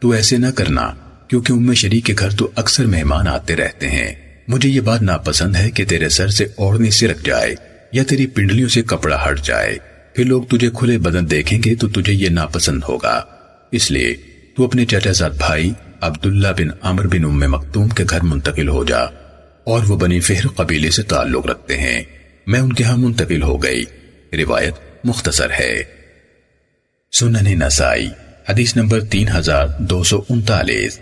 تو ایسے نہ کرنا کیونکہ ام شریک کے گھر تو اکثر مہمان آتے رہتے ہیں، مجھے یہ بات ناپسند ہے کہ تیرے سر سے اوڑھنی سرک جائے یا تیری پنڈلیوں سے کپڑا ہٹ جائے، پھر لوگ تجھے کھلے بدن دیکھیں گے تو تجھے یہ ناپسند ہوگا، اس لیے تو اپنے چچا زاد بھائی عبداللہ بن عمر بن ام مکتوم کے گھر منتقل ہو جا، اور وہ بنی فہر قبیلے سے تعلق رکھتے ہیں، میں ان کے ہاں منتقل ہو گئی۔ روایت مختصر ہے۔ سنن نسائی حدیث نمبر 3239۔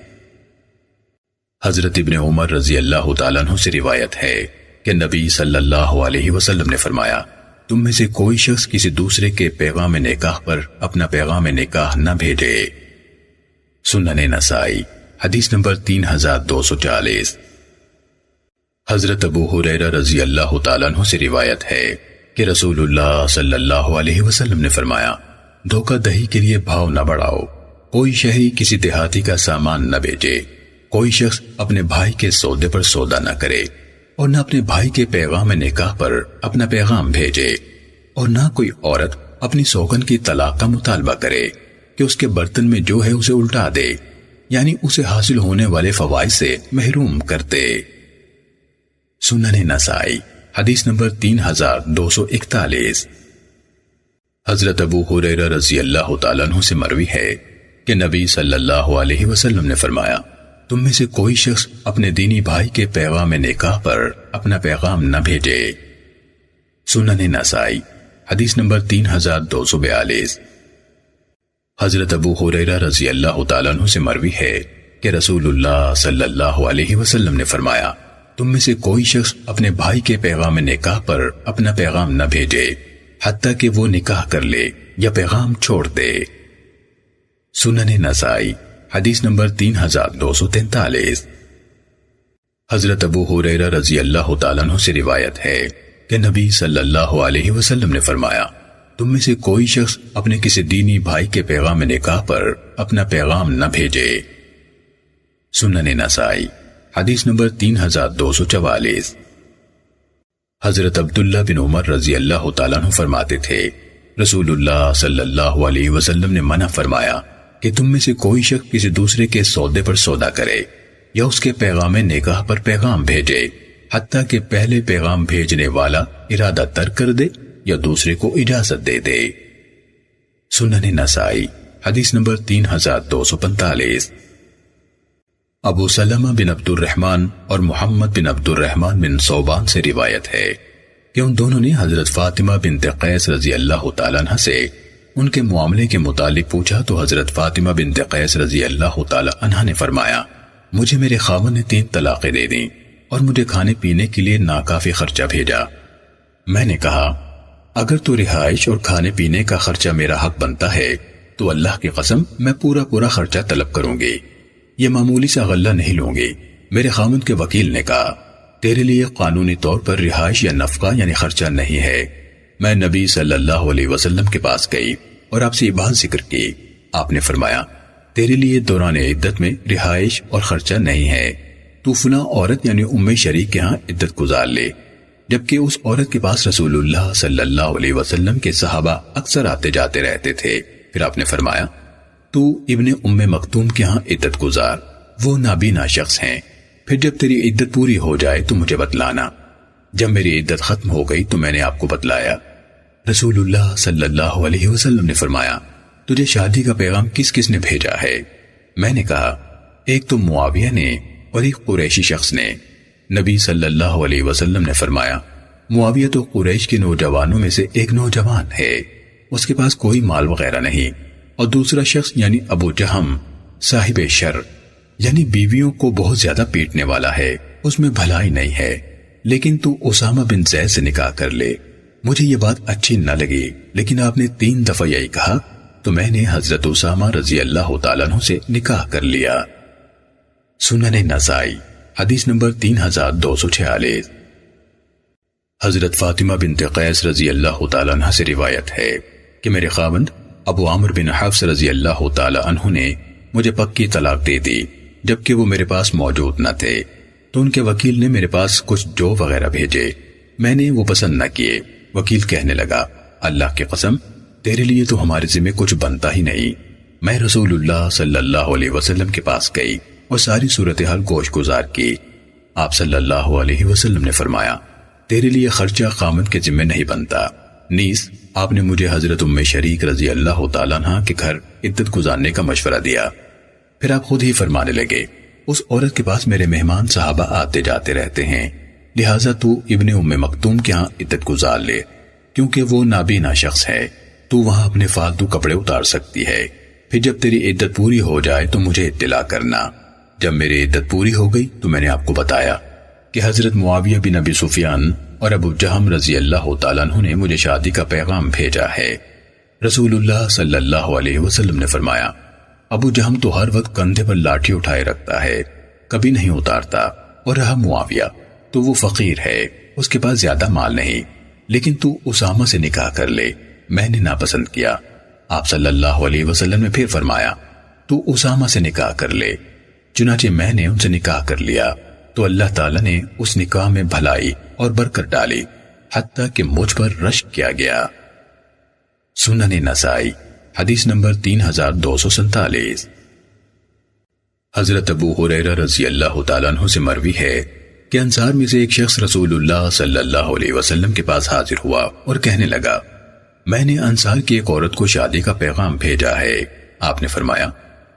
حضرت ابن عمر رضی اللہ تعالیٰ عنہ سے روایت ہے کہ نبی صلی اللہ علیہ وسلم نے فرمایا تم میں سے کوئی شخص کسی دوسرے کے پیغام نکاح پر اپنا پیغام نکاح نہ بھیجے۔ سنن نسائی حدیث نمبر 3240۔ حضرت ابو ہریرہ رضی اللہ تعالیٰ عنہ سے روایت ہے کہ رسول اللہ صلی اللہ علیہ وسلم نے فرمایا دھوکہ دہی کے لیے بھاؤ نہ بڑھاؤ، کوئی شہری کسی دیہاتی کا سامان نہ بیچے، کوئی شخص اپنے بھائی کے سودے پر سودا نہ کرے، اور نہ اپنے بھائی کے پیغام نکاح پر اپنا پیغام بھیجے، اور نہ کوئی عورت اپنی سوگن کی طلاق کا مطالبہ کرے کہ اس کے برتن میں جو ہے اسے الٹا دے، یعنی اسے حاصل ہونے والے فوائد سے محروم کر دے۔ سنن نسائی حدیث نمبر 3241۔ حضرت ابو ہریرہ رضی اللہ تعالیٰ عنہ سے مروی ہے کہ نبی صلی اللہ علیہ وسلم نے فرمایا تم میں سے کوئی شخص اپنے دینی بھائی کے پیغام نکاح پر اپنا پیغام نہ بھیجے۔ سنن نسائی حدیث نمبر 3242۔ حضرت ابو ہریرہ رضی اللہ تعالیٰ عنہ سے مروی ہے کہ رسول اللہ صلی اللہ علیہ وسلم نے فرمایا تم میں سے کوئی شخص اپنے بھائی کے پیغام نکاح پر اپنا پیغام نہ بھیجے حتیٰ کہ وہ نکاح کر لے یا پیغام چھوڑ دے۔ سنن نسائی حدیث نمبر 3243۔ حضرت ابو ہریرہ رضی اللہ تعالیٰ عنہ سے روایت ہے کہ نبی صلی اللہ علیہ وسلم نے فرمایا تم میں سے کوئی شخص اپنے کسی دینی بھائی کے پیغام نکاح پر اپنا پیغام نہ بھیجے۔ سنن نسائی حدیث نمبر 3244۔ حضرت عبداللہ بن عمر رضی اللہ تعالیٰ عنہ فرماتے تھے رسول اللہ صلی اللہ علیہ وسلم نے منع فرمایا کہ تم میں سے کوئی شخص کسی دوسرے کے سودے پر سودا کرے یا اس کے پیغام نکاح پر پیغام بھیجے حتیٰ کہ پہلے پیغام بھیجنے والا ارادہ ترک کر دے یا دوسرے کو اجازت دے دے۔ سنن نسائی حدیث نمبر 3245۔ ابو سلمہ بن عبد الرحمن اور محمد بن عبد الرحمن بن صوبان سے روایت ہے کہ ان دونوں نے حضرت فاطمہ بنت قیس رضی اللہ تعالیٰ عنہ سے ان کے معاملے کے متعلق پوچھا تو حضرت فاطمہ بنت قیس رضی اللہ تعالیٰ عنہ نے فرمایا مجھے میرے خاوند نے 3 طلاقیں دے دیں اور مجھے کھانے پینے کے لیے ناکافی خرچہ بھیجا۔ میں نے کہا اگر تو رہائش اور کھانے پینے کا خرچہ میرا حق بنتا ہے تو اللہ کی قسم میں پورا خرچہ طلب کروں گی، یہ معمولی سا غلہ نہیں لوں گی۔ میرے خامند کے وکیل نے کہا تیرے لیے قانونی طور پر رہائش یا نفقہ یعنی خرچہ نہیں ہے۔ میں نبی صلی اللہ علیہ وسلم کے پاس گئی اور آپ سے یہ بات ذکر کی۔ آپ نے فرمایا تیرے لیے دوران عدت میں رہائش اور خرچہ نہیں ہے، تو فلاں عورت یعنی ام شریک کے ہاں عدت گزار لے۔ جبکہ اس عورت کے پاس رسول اللہ صلی اللہ علیہ وسلم کے صحابہ اکثر آتے جاتے رہتے تھے۔ پھر آپ نے فرمایا تو ابن ام مکتوم کے ہاں عدت گزار، وہ نابینا شخص ہیں۔ پھر جب تیری عدت پوری ہو جائے تو مجھے بتلانا۔ جب میری عدت ختم ہو گئی تو میں نے آپ کو بتلایا۔ رسول اللہ صلی اللہ علیہ وسلم نے فرمایا تجھے شادی کا پیغام کس کس نے بھیجا ہے؟ میں نے کہا ایک تو معاویہ نے اور ایک قریشی شخص نے۔ نبی صلی اللہ علیہ وسلم نے فرمایا معاویہ تو قریش کے نوجوانوں میں سے ایک نوجوان ہے، اس کے پاس کوئی مال وغیرہ نہیں، اور دوسرا شخص یعنی ابو جہم صاحب شر یعنی بیویوں کو بہت زیادہ پیٹنے والا ہے، اس میں بھلائی نہیں ہے، لیکن تو اسامہ بن زید سے نکاح کر لے۔ مجھے یہ بات اچھی نہ لگی، لیکن آپ نے 3 دفعہ یہی کہا تو میں نے حضرت اسامہ رضی اللہ تعالیٰ عنہ سے نکاح کر لیا۔ سنن نسائی حدیث نمبر 3246۔ حضرت فاطمہ بنت قیس رضی اللہ تعالیٰ عنہ سے روایت ہے کہ میرے خاوند ابو عامر بن حفص رضی اللہ تعالیٰ عنہ نے مجھے پکی طلاق دے دی، جبکہ وہ میرے پاس موجود نہ تھے، تو ان کے وکیل نے میرے پاس کچھ جو وغیرہ بھیجے، میں نے وہ پسند نہ کیے۔ وکیل کہنے لگا اللہ کی قسم تیرے لیے تو ہمارے ذمہ کچھ بنتا ہی نہیں۔ میں رسول اللہ صلی اللہ علیہ وسلم کے پاس گئی اور ساری صورتحال گوش گزار کی۔ آپ صلی اللہ علیہ وسلم نے فرمایا تیرے لیے خرچہ خامند کے ذمہ نہیں بنتا۔ نیز آپ نے مجھے حضرت ام شریک رضی اللہ تعالیٰ عنہ کے گھر عدت گزارنے کا مشورہ دیا۔ پھر آپ خود ہی فرمانے لگے اس عورت کے پاس میرے مہمان صحابہ آتے جاتے رہتے ہیں، لہٰذا تو ابن ام مکتوم کے ہاں عدت گزار لے، کیونکہ وہ نابینا شخص ہے، تو وہاں اپنے فالتو کپڑے اتار سکتی ہے۔ پھر جب تیری عدت پوری ہو جائے تو مجھے اطلاع کرنا۔ جب میری عدت پوری ہو گئی تو میں نے آپ کو بتایا کہ حضرت معاویہ بن ابی سفیان اور ابو جہم رضی اللہ تعالیٰ عنہ نے مجھے شادی کا پیغام بھیجا ہے۔ رسول اللہ صلی اللہ علیہ وسلم نے فرمایا ابو جہم تو ہر وقت کندھے پر لاٹھی اٹھائے رکھتا ہے، کبھی نہیں اتارتا، اور رہا معاویہ تو وہ فقیر ہے، اس کے پاس زیادہ مال نہیں، لیکن تو اسامہ سے نکاح کر لے۔ میں نے ناپسند کیا۔ آپ صلی اللہ علیہ وسلم نے پھر فرمایا تو اسامہ سے نکاح کر لے۔ چنانچہ میں نے ان سے نکاح کر لیا تو اللہ تعالیٰ نے اس نکاح میں بھلائی اور برکت ڈالی، حتیٰ کہ مجھ پر رشک کیا گیا۔ سنن نسائی حدیث نمبر 3247۔ حضرت ابو ہریرہ رضی اللہ تعالیٰ عنہ سے مروی ہے کہ انصار میں سے ایک شخص رسول اللہ صلی اللہ علیہ وسلم کے پاس حاضر ہوا اور کہنے لگا میں نے انصار کی ایک عورت کو شادی کا پیغام بھیجا ہے۔ آپ نے فرمایا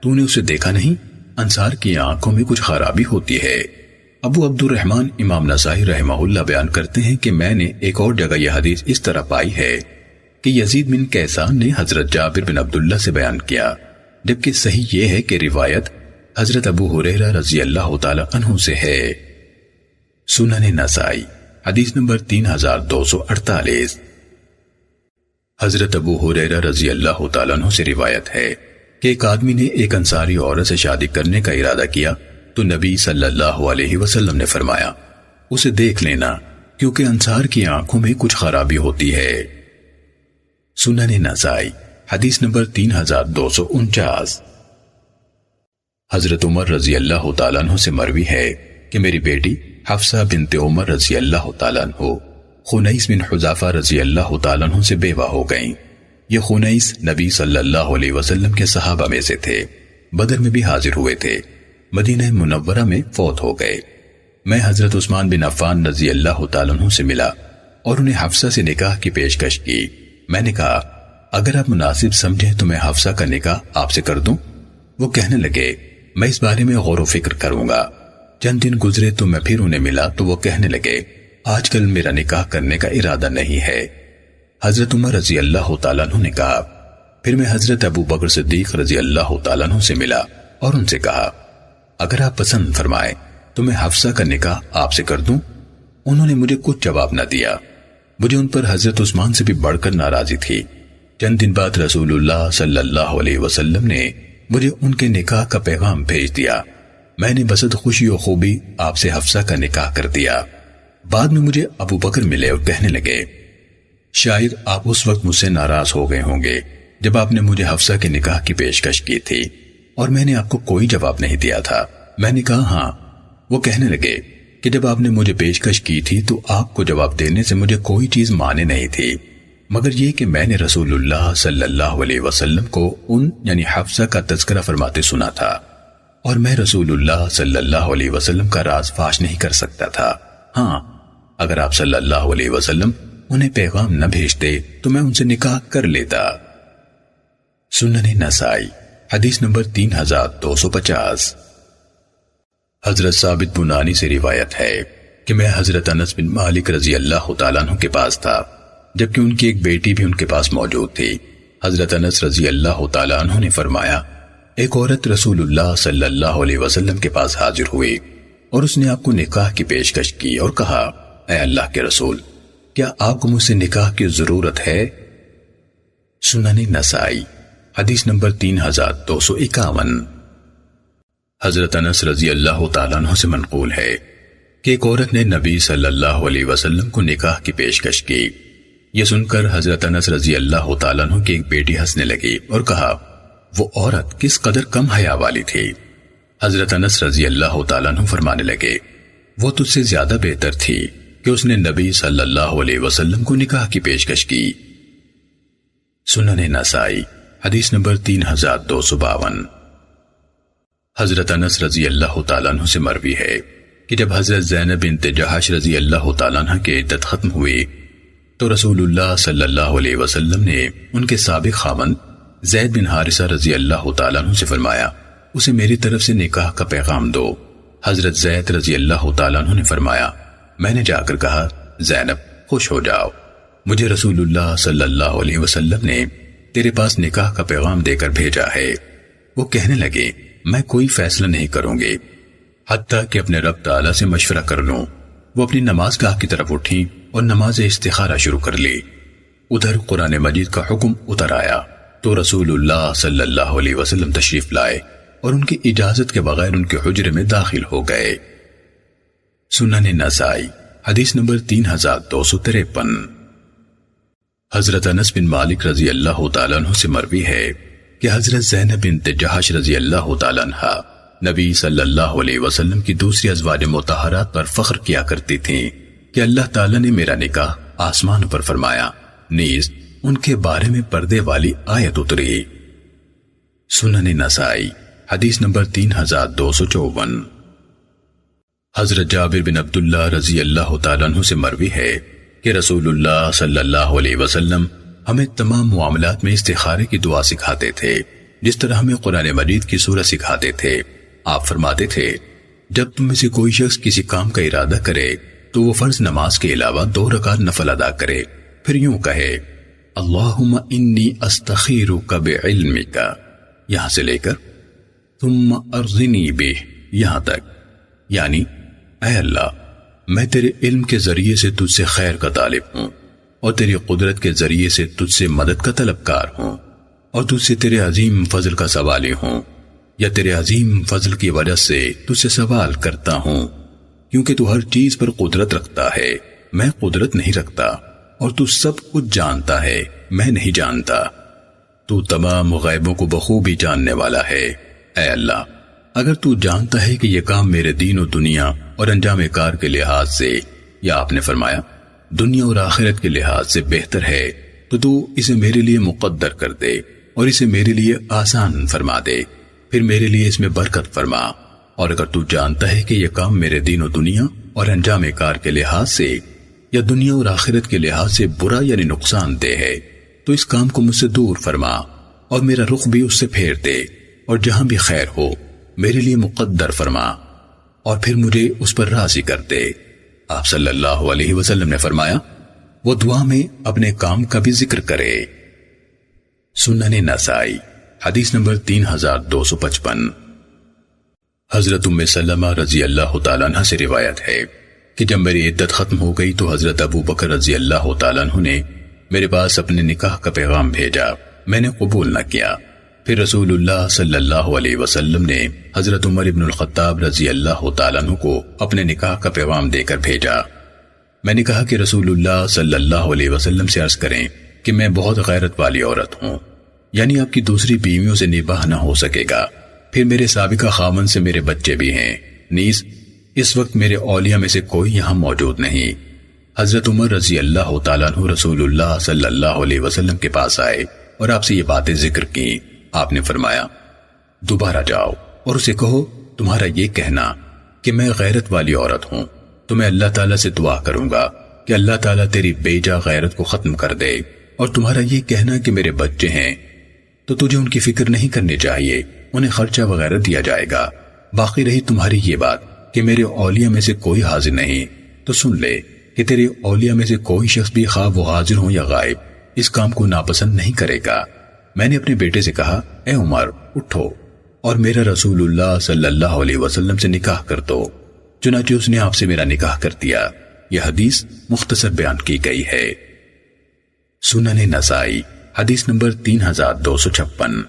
تو نے اسے دیکھا نہیں؟ انصار کی آنکھوں میں کچھ خرابی ہوتی ہے۔ ابو عبد الرحمن امام نسائی رحمہ اللہ بیان کرتے ہیں کہ میں نے ایک اور جگہ یہ حدیث اس طرح پائی ہے کہ یزید بن کیسان نے حضرت جابر بن عبداللہ سے بیان کیا، جبکہ صحیح یہ ہے کہ روایت حضرت ابو ہریرہ رضی اللہ تعالی عنہ سے ہے۔ سنن نسائی حدیث نمبر 3248۔ حضرت ابو ہریرہ رضی اللہ تعالیٰ عنہ سے روایت ہے کہ ایک آدمی نے ایک انصاری عورت سے شادی کرنے کا ارادہ کیا تو نبی صلی اللہ علیہ وسلم نے فرمایا اسے دیکھ لینا، کیونکہ انصار کی آنکھوں میں کچھ خرابی ہوتی ہے۔ سنن نسائی حدیث نمبر 3249۔ حضرت عمر رضی اللہ تعالیٰ عنہ سے مروی ہے کہ میری بیٹی حفصہ بنت عمر رضی اللہ تعالیٰ عنہ خنیس بن حذافہ رضی اللہ تعالیٰ عنہ سے بیوہ ہو گئیں۔ یہ خنیس نبی صلی اللہ علیہ وسلم کے صحابہ میں سے تھے، بدر میں بھی حاضر ہوئے تھے، مدینہ منورہ میں فوت ہو گئے۔ میں حضرت عثمان بن عفان رضی اللہ تعالیٰ عنہ سے ملا اور انہیں حفصہ سے نکاح کی پیشکش کی۔ میں نے کہا اگر آپ مناسب سمجھیں تو میں حفصہ کا نکاح آپ سے کر دوں؟ وہ کہنے لگے میں اس بارے میں غور و فکر کروں گا۔ چند دن گزرے تو میں پھر انہیں ملا تو وہ کہنے لگے آج کل میرا نکاح کرنے کا ارادہ نہیں ہے۔ حضرت عمر رضی اللہ تعالیٰ عنہ نے کہا پھر میں حضرت ابو بکر صدیق رضی اللہ تعالیٰ عنہ سے ملا اور ان سے کہا اگر آپ پسند فرمائیں تو میں حفصہ کا نکاح آپ سے کر دوں؟ انہوں نے مجھے کچھ جواب نہ دیا۔ مجھے ان پر حضرت عثمان سے بھی بڑھ کر ناراضی تھی۔ چند دن بعد رسول اللہ صلی اللہ علیہ وسلم نے مجھے ان کے نکاح کا پیغام بھیج دیا۔ میں نے بسط خوشی و خوبی آپ سے حفصہ کا نکاح کر دیا۔ بعد میں مجھے ابو بکر ملے اور کہنے لگے شاید آپ اس وقت مجھ سے ناراض ہو گئے ہوں گے جب آپ نے مجھے حفصہ کے نکاح کی پیشکش کی تھی اور میں نے آپ کو کوئی جواب نہیں دیا تھا۔ میں نے کہا ہاں۔ وہ کہنے لگے کہ جب آپ نے مجھے پیشکش کی تھی تو آپ کو جواب دینے سے مجھے کوئی چیز مانے نہیں تھی مگر یہ کہ میں نے رسول اللہ صلی اللہ علیہ وسلم کو ان یعنی حفصہ کا تذکرہ فرماتے سنا تھا اور میں رسول اللہ صلی اللہ علیہ وسلم کا راز فاش نہیں کر سکتا تھا۔ ہاں، اگر آپ صلی اللہ علیہ وسلم انہیں پیغام نہ بھیجتے تو میں ان سے نکاح کر لیتا۔ سنن نسائی حدیث نمبر 3250۔ حضرت ثابت بنانی سے روایت ہے کہ میں حضرت انس بن مالک رضی اللہ تعالیٰ عنہ کے پاس تھا جبکہ ان کی ایک بیٹی بھی ان کے پاس موجود تھی۔ حضرت انس رضی اللہ تعالیٰ عنہ نے فرمایا ایک عورت رسول اللہ صلی اللہ علیہ وسلم کے پاس حاضر ہوئی اور اس نے آپ کو نکاح کی پیشکش کی اور کہا اے اللہ کے رسول کیا آپ کو مجھ سے نکاح کی ضرورت ہے؟ سنن نسائی حدیث نمبر 3251۔ حضرت انس رضی اللہ تعالیٰ عنہ سے منقول ہے کہ ایک عورت نے نبی صلی اللہ علیہ وسلم کو نکاح کی پیشکش کی۔ یہ سن کر حضرت انس رضی اللہ تعالیٰ عنہ کی ایک بیٹی ہنسنے لگی اور کہا وہ عورت کس قدر کم حیا والی تھی۔ حضرت انس رضی اللہ تعالیٰ عنہ فرمانے لگے وہ تجھ سے زیادہ بہتر تھی کہ اس نے نبی صلی اللہ علیہ وسلم کو نکاح کی پیشکش کی۔ سنن نسائی حدیث نمبر 3252۔ حضرت انس رضی اللہ تعالیٰ عنہ سے مروی ہے کہ جب حضرت زینب بنت جحش رضی اللہ تعالیٰ عنہ کی عدت ختم ہوئی تو رسول اللہ صلی اللہ علیہ وسلم نے ان کے سابق خاوند زید بن حارثہ رضی اللہ تعالیٰ عنہ سے فرمایا اسے میری طرف سے نکاح کا پیغام دو۔ حضرت زید رضی اللہ تعالیٰ عنہ نے فرمایا میں نے جا کر کہا زینب خوش ہو جاؤ، مجھے رسول اللہ صلی اللہ علیہ وسلم نے تیرے پاس نکاح کا پیغام دے کر بھیجا ہے۔ وہ کہنے لگے میں کوئی فیصلہ نہیں کروں گی حتیٰ کہ اپنے رب تعالیٰ سے مشورہ کر لوں۔ وہ اپنی نماز گاہ کی طرف اٹھی اور نماز استخارہ شروع کر لی۔ ادھر قرآن مجید کا حکم اتر آیا تو رسول اللہ صلی اللہ علیہ وسلم تشریف لائے اور ان کی اجازت کے بغیر ان کے حجرے میں داخل ہو گئے۔ سنن نسائی حدیث نمبر 3253۔ حضرت انس بن مالک رضی اللہ تعالیٰ عنہ سے مروی ہے کہ حضرت زینب بنت جحش رضی اللہ تعالیٰ عنہ نبی صلی اللہ علیہ وسلم کی دوسری ازواج مطہرات پر فخر کیا کرتی تھیں کہ اللہ تعالیٰ نے میرا نکاح آسمان پر فرمایا، نیز ان کے بارے میں پردے والی آیت اتری۔ سنن نسائی حدیث نمبر 3254۔ حضرت جابر بن عبداللہ رضی اللہ تعالیٰ عنہ سے مروی ہے کہ رسول اللہ صلی اللہ علیہ وسلم ہمیں تمام معاملات میں استخارے کی دعا سکھاتے تھے جس طرح ہمیں قرآن مجید کی سورہ سکھاتے تھے۔ آپ فرماتے تھے جب تم میں سے کوئی شخص کسی کام کا ارادہ کرے تو وہ فرض نماز کے علاوہ 2 رکعت نفل ادا کرے، پھر یوں کہے اللہم انی استخیرک بعلمک یہاں سے لے کر ثم ارزنی بہ یہاں تک، یعنی اے اللہ میں تیرے علم کے ذریعے سے تجھ سے خیر کا طالب ہوں اور تیری قدرت کے ذریعے سے تجھ سے مدد کا طلبکار ہوں اور تجھ سے تیرے عظیم فضل کا سوالی ہوں یا تیرے عظیم فضل کی وجہ سے تجھ سے سوال کرتا ہوں، کیونکہ تو ہر چیز پر قدرت رکھتا ہے، میں قدرت نہیں رکھتا، اور تو سب کچھ جانتا ہے، میں نہیں جانتا، تو تمام غیبوں کو بخوبی جاننے والا ہے۔ اے اللہ اگر تو جانتا ہے کہ یہ کام میرے دین و دنیا اور انجام کار کے لحاظ سے یا آپ نے فرمایا دنیا اور آخرت کے لحاظ سے بہتر ہے تو اسے میرے لیے مقدر کر دے اور اسے میرے لیے آسان فرما دے، پھر میرے لیے اس میں برکت فرما، اور اگر تو جانتا ہے کہ یہ کام میرے دین و دنیا اور انجام کار کے لحاظ سے یا دنیا اور آخرت کے لحاظ سے برا یعنی نقصان دہ ہے تو اس کام کو مجھ سے دور فرما اور میرا رخ بھی اس سے پھیر دے، اور جہاں بھی خیر ہو میرے لیے مقدر فرما اور پھر مجھے اس پر راضی کر دے۔ آپ صلی اللہ علیہ وسلم نے فرمایا وہ دعا میں اپنے کام کا بھی ذکر کرے۔ سنن نسائی حدیث نمبر 3255۔ حضرت ام سلمہ رضی اللہ تعالیٰ عنہ سے روایت ہے کہ جب میری عدت ختم ہو گئی تو حضرت ابو بکر رضی اللہ تعالیٰ عنہ نے میرے پاس اپنے نکاح کا پیغام بھیجا، میں نے قبول نہ کیا۔ پھر رسول اللہ صلی اللہ علیہ وسلم نے حضرت عمر ابن الخطاب رضی اللہ تعالیٰ عنہ کو اپنے نکاح کا پیغام دے کر بھیجا۔ میں نے کہا کہ رسول اللہ صلی اللہ علیہ وسلم سے عرض کریں کہ میں بہت غیرت والی عورت ہوں، یعنی آپ کی دوسری بیویوں سے نباہ نہ ہو سکے گا، پھر میرے سابقہ خاوند سے میرے بچے بھی ہیں، نیز اس وقت میرے اولیاء میں سے کوئی یہاں موجود نہیں۔ حضرت عمر رضی اللہ تعالیٰ عنہ رسول اللہ صلی اللہ علیہ وسلم کے پاس آئے اور آپ سے یہ باتیں ذکر کی۔ آپ نے فرمایا، دوبارہ جاؤ اور اسے کہو تمہارا یہ کہنا کہ میں غیرت والی عورت ہوں، تو میں اللہ تعالیٰ سے دعا کروں گا کہ اللہ تعالیٰ تیری بے جا غیرت کو ختم کر دے، اور تمہارا یہ کہنا کہ میرے بچے ہیں تو تجھے ان کی فکر نہیں کرنی چاہیے، انہیں خرچہ وغیرہ دیا جائے گا۔ باقی رہی تمہاری یہ بات کہ میرے اولیاء میں سے کوئی حاضر نہیں، تو سن لے کہ تیرے اولیاء میں سے کوئی شخص بھی خواہ وہ حاضر ہوں یا غائب اس کام کو ناپسند نہیں کرے گا۔ میں نے اپنے بیٹے سے کہا، اے عمر اٹھو اور میرا رسول اللہ صلی اللہ علیہ وسلم سے نکاح کر دو، چنانچہ اس نے آپ سے میرا نکاح کر دیا۔ یہ حدیث مختصر بیان کی گئی ہے۔ سنن نسائی حدیث نمبر 3256۔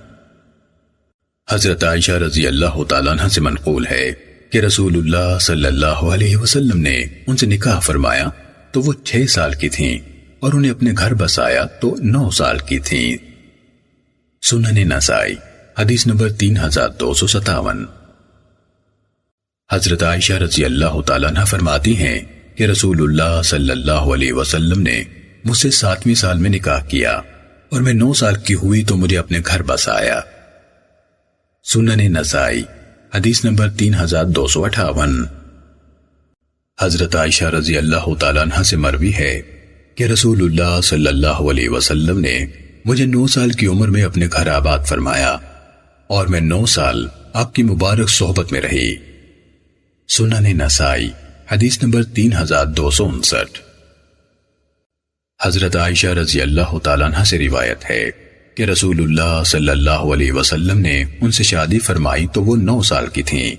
حضرت عائشہ رضی اللہ تعالیٰ عنہ سے منقول ہے کہ رسول اللہ صلی اللہ علیہ وسلم نے ان سے نکاح فرمایا تو وہ 6 سال کی تھیں، اور انہیں اپنے گھر بسایا تو 9 سال کی تھیں۔ سنن نسائی حدیث نمبر 3257۔ حضرت عائشہ رضی اللہ تعالیٰ عنہ فرماتی ہیں کہ رسول اللہ صلی اللہ علیہ وسلم نے مجھ سے 7ویں سال میں نکاح کیا، اور میں 9 سال کی ہوئی تو مجھے اپنے گھر بسایا۔ سنن نسائی حدیث نمبر 3258۔ حضرت عائشہ رضی اللہ تعالیٰ عنہ سے مروی ہے کہ رسول اللہ صلی اللہ علیہ وسلم نے مجھے 9 سال کی عمر میں اپنے گھر آباد فرمایا، اور میں 9 سال آپ کی مبارک صحبت میں رہی۔ سنن نسائی حدیث نمبر 3259۔ حضرت عائشہ رضی اللہ تعالیٰ عنہ سے روایت ہے کہ رسول اللہ صلی اللہ علیہ وسلم نے ان سے شادی فرمائی تو وہ 9 سال کی تھیں،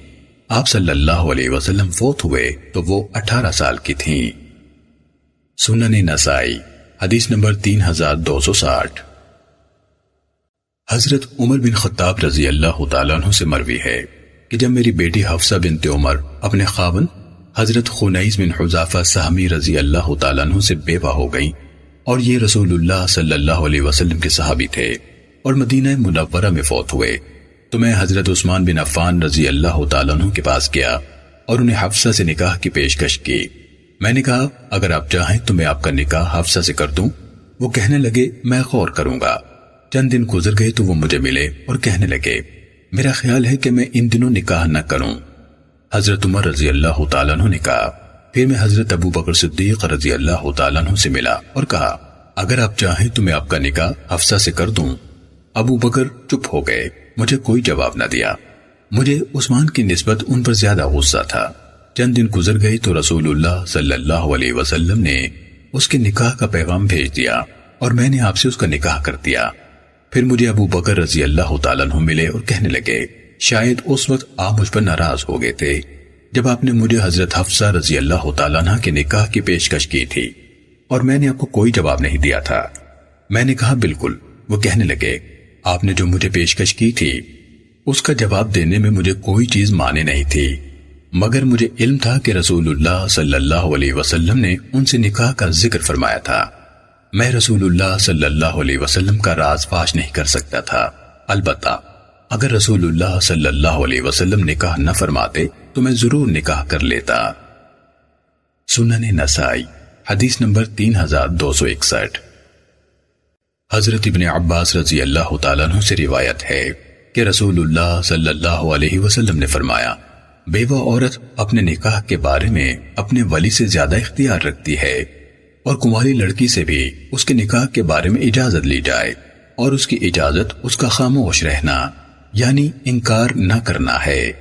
آپ صلی اللہ علیہ وسلم فوت ہوئے تو وہ 18 سال کی تھیں۔ سنن نسائی حدیث نمبر 3260۔ حضرت عمر بن خطاب رضی اللہ تعالیٰ عنہ سے مروی ہے کہ جب میری بیٹی حفصہ بنت عمر اپنے خاوند حضرت خنیس بن حذافہ سہمی رضی اللہ تعالیٰ عنہ سے بیوہ ہو گئیں، اور یہ رسول اللہ صلی اللہ علیہ وسلم کے صحابی تھے اور مدینہ منورہ میں فوت ہوئے، تو میں حضرت عثمان بن عفان رضی اللہ تعالیٰ عنہ کے پاس گیا اور انہیں حفصہ سے نکاح کی پیشکش کی۔ میں نے کہا، اگر آپ چاہیں تو میں آپ کا نکاح حفصہ سے کر دوں۔ وہ کہنے لگے، میں غور کروں گا۔ چند دن گزر گئے تو وہ مجھے ملے اور کہنے لگے، میرا خیال ہے کہ میں ان دنوں نکاح نہ کروں۔ حضرت عمر رضی اللہ تعالیٰ عنہ نے کہا۔ پھر میں حضرت ابو بکر صدیق رضی اللہ تعالیٰ عنہ سے ملا اور کہا، اگر آپ چاہیں تو میں آپ کا نکاح حفصہ سے کر دوں۔ ابو بکر چپ ہو گئے، مجھے کوئی جواب نہ دیا۔ مجھے عثمان کی نسبت ان پر زیادہ غصہ تھا۔ چند دن گزر گئے تو رسول اللہ صلی اللہ علیہ وسلم نے اس کے نکاح کا پیغام بھیج دیا، اور میں نے آپ سے اس کا نکاح کر دیا۔ پھر مجھے ابو بکر رضی اللہ تعالیٰ عنہ ملے اور کہنے لگے، شاید اس وقت آپ مجھ پر ناراض ہو گئے تھے جب آپ نے مجھے حضرت حفصہ رضی اللہ تعالیٰ عنہ کے نکاح کی پیشکش کی تھی، اور میں نے آپ کو کوئی جواب نہیں دیا تھا۔ میں نے کہا، بالکل۔ وہ کہنے لگے، آپ نے جو مجھے پیشکش کی تھی اس کا جواب دینے میں مجھے کوئی چیز مانے نہیں تھی، مگر مجھے علم تھا کہ رسول اللہ صلی اللہ علیہ وسلم نے ان سے نکاح کا ذکر فرمایا تھا۔ میں رسول اللہ صلی اللہ علیہ وسلم کا راز فاش نہیں کر سکتا تھا، البتہ اگر رسول اللہ صلی اللہ علیہ وسلم نکاح نہ فرماتے تو میں ضرور نکاح کر لیتا۔ سنن نسائی حدیث نمبر 3261۔ حضرت ابن عباس رضی اللہ تعالیٰ عنہ سے روایت ہے کہ رسول اللہ صلی اللہ علیہ وسلم نے فرمایا، بیوہ عورت اپنے نکاح کے بارے میں اپنے ولی سے زیادہ اختیار رکھتی ہے، اور کنواری لڑکی سے بھی اس کے نکاح کے بارے میں اجازت لی جائے، اور اس کی اجازت اس کا خاموش رہنا یعنی انکار نہ کرنا ہے۔